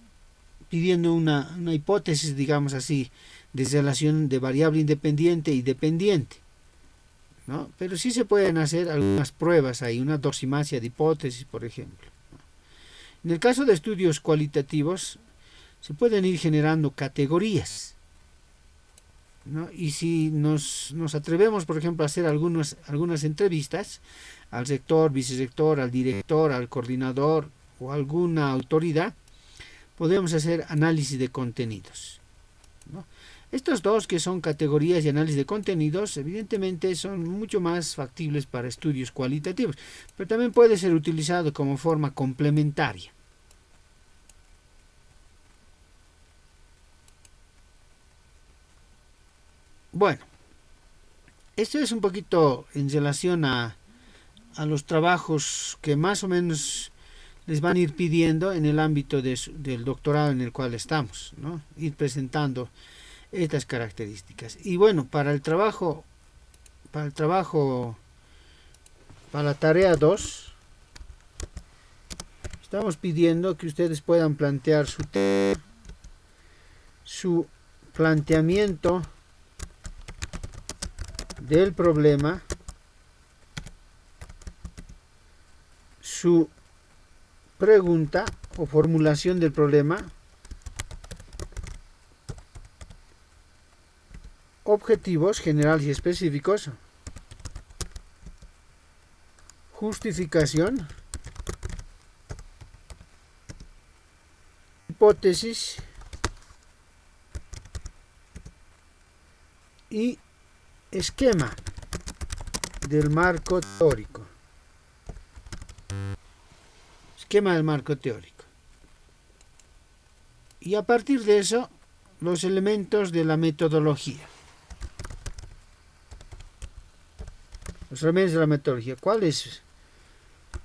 pidiendo una hipótesis, digamos así, de relación de variable independiente y dependiente, ¿no? Pero sí se pueden hacer algunas pruebas ahí, una dosimasia de hipótesis, por ejemplo. En el caso de estudios cualitativos, se pueden ir generando categorías, ¿no? Y si nos atrevemos, por ejemplo, a hacer algunas entrevistas al rector, vicerrector, al director, al coordinador o alguna autoridad, podemos hacer análisis de contenidos, ¿no? Estos dos, que son categorías y análisis de contenidos, evidentemente son mucho más factibles para estudios cualitativos, pero también puede ser utilizado como forma complementaria. Bueno, esto es un poquito en relación a los trabajos que más o menos les van a ir pidiendo en el ámbito del doctorado en el cual estamos, ¿no? Ir presentando estas características. Y bueno, para la tarea 2, estamos pidiendo que ustedes puedan plantear su planteamiento del problema, su pregunta o formulación del problema, objetivos generales y específicos, justificación, hipótesis y esquema del marco teórico. Esquema del marco teórico. Y a partir de eso, los elementos de la metodología. Los elementos de la metodología. ¿Cuál es?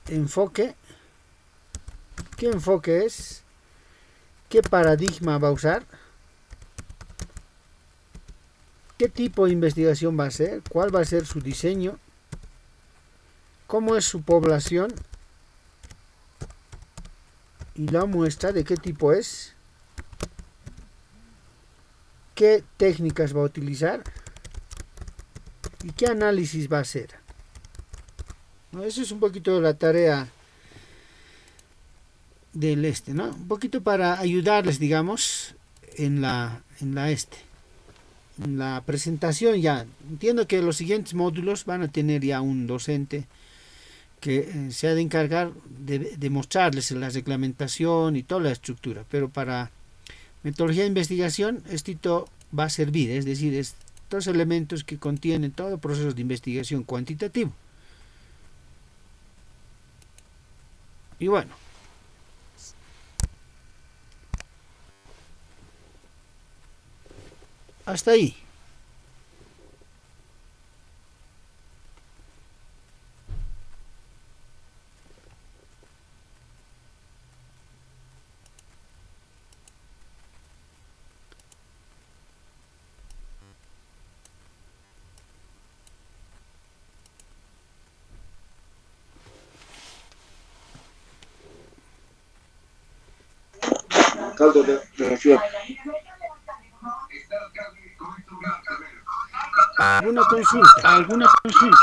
Enfoque. ¿Qué enfoque es? ¿Qué paradigma va a usar? ¿Qué tipo de investigación va a ser? ¿Cuál va a ser su diseño? ¿Cómo es su población? Y la muestra, de qué tipo es, qué técnicas va a utilizar y qué análisis va a hacer. ¿No? Eso es un poquito la tarea del ¿no? Un poquito para ayudarles, digamos, en la presentación. Ya entiendo que los siguientes módulos van a tener ya un docente que se ha de encargar de mostrarles la reglamentación y toda la estructura, pero para metodología de investigación esto va a servir, es decir, estos elementos que contienen todo proceso de investigación cuantitativo. Y bueno, hasta ahí. Caldo de refiero. ¿Alguna consulta? ¿Alguna consulta?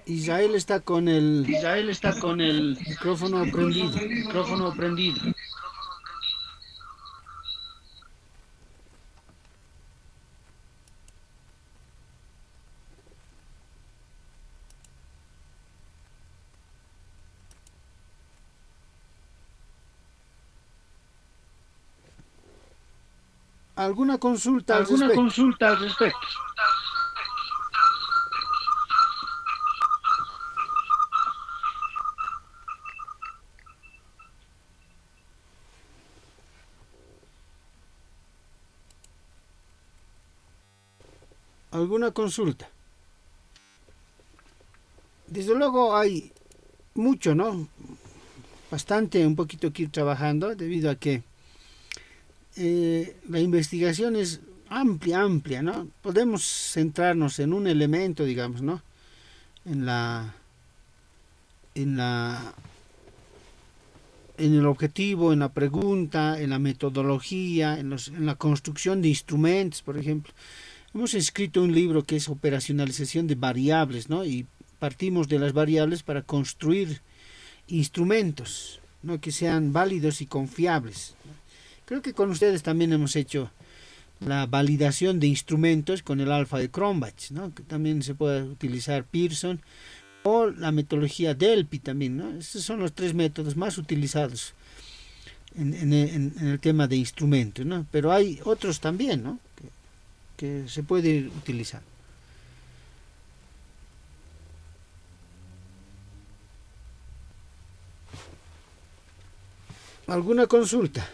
Israel está con el micrófono prendido. ¿Alguna consulta al respecto? ¿Alguna consulta? Desde luego hay mucho, ¿no? Bastante, un poquito que ir trabajando, debido a que la investigación es amplia, ¿no? Podemos centrarnos en un elemento, digamos, ¿no? En el objetivo, en la pregunta, en la metodología, en la construcción de instrumentos, por ejemplo, hemos escrito un libro que es operacionalización de variables, ¿no? Y partimos de las variables para construir instrumentos, ¿no? Que sean válidos y confiables. Creo que con ustedes también hemos hecho la validación de instrumentos con el alfa de Cronbach, ¿no? Que también se puede utilizar Pearson o la metodología Delphi también, ¿no? Estos son los 3 métodos más utilizados en el tema de instrumentos, ¿no? Pero hay otros también, ¿no? Que se puede utilizar. ¿Alguna consulta?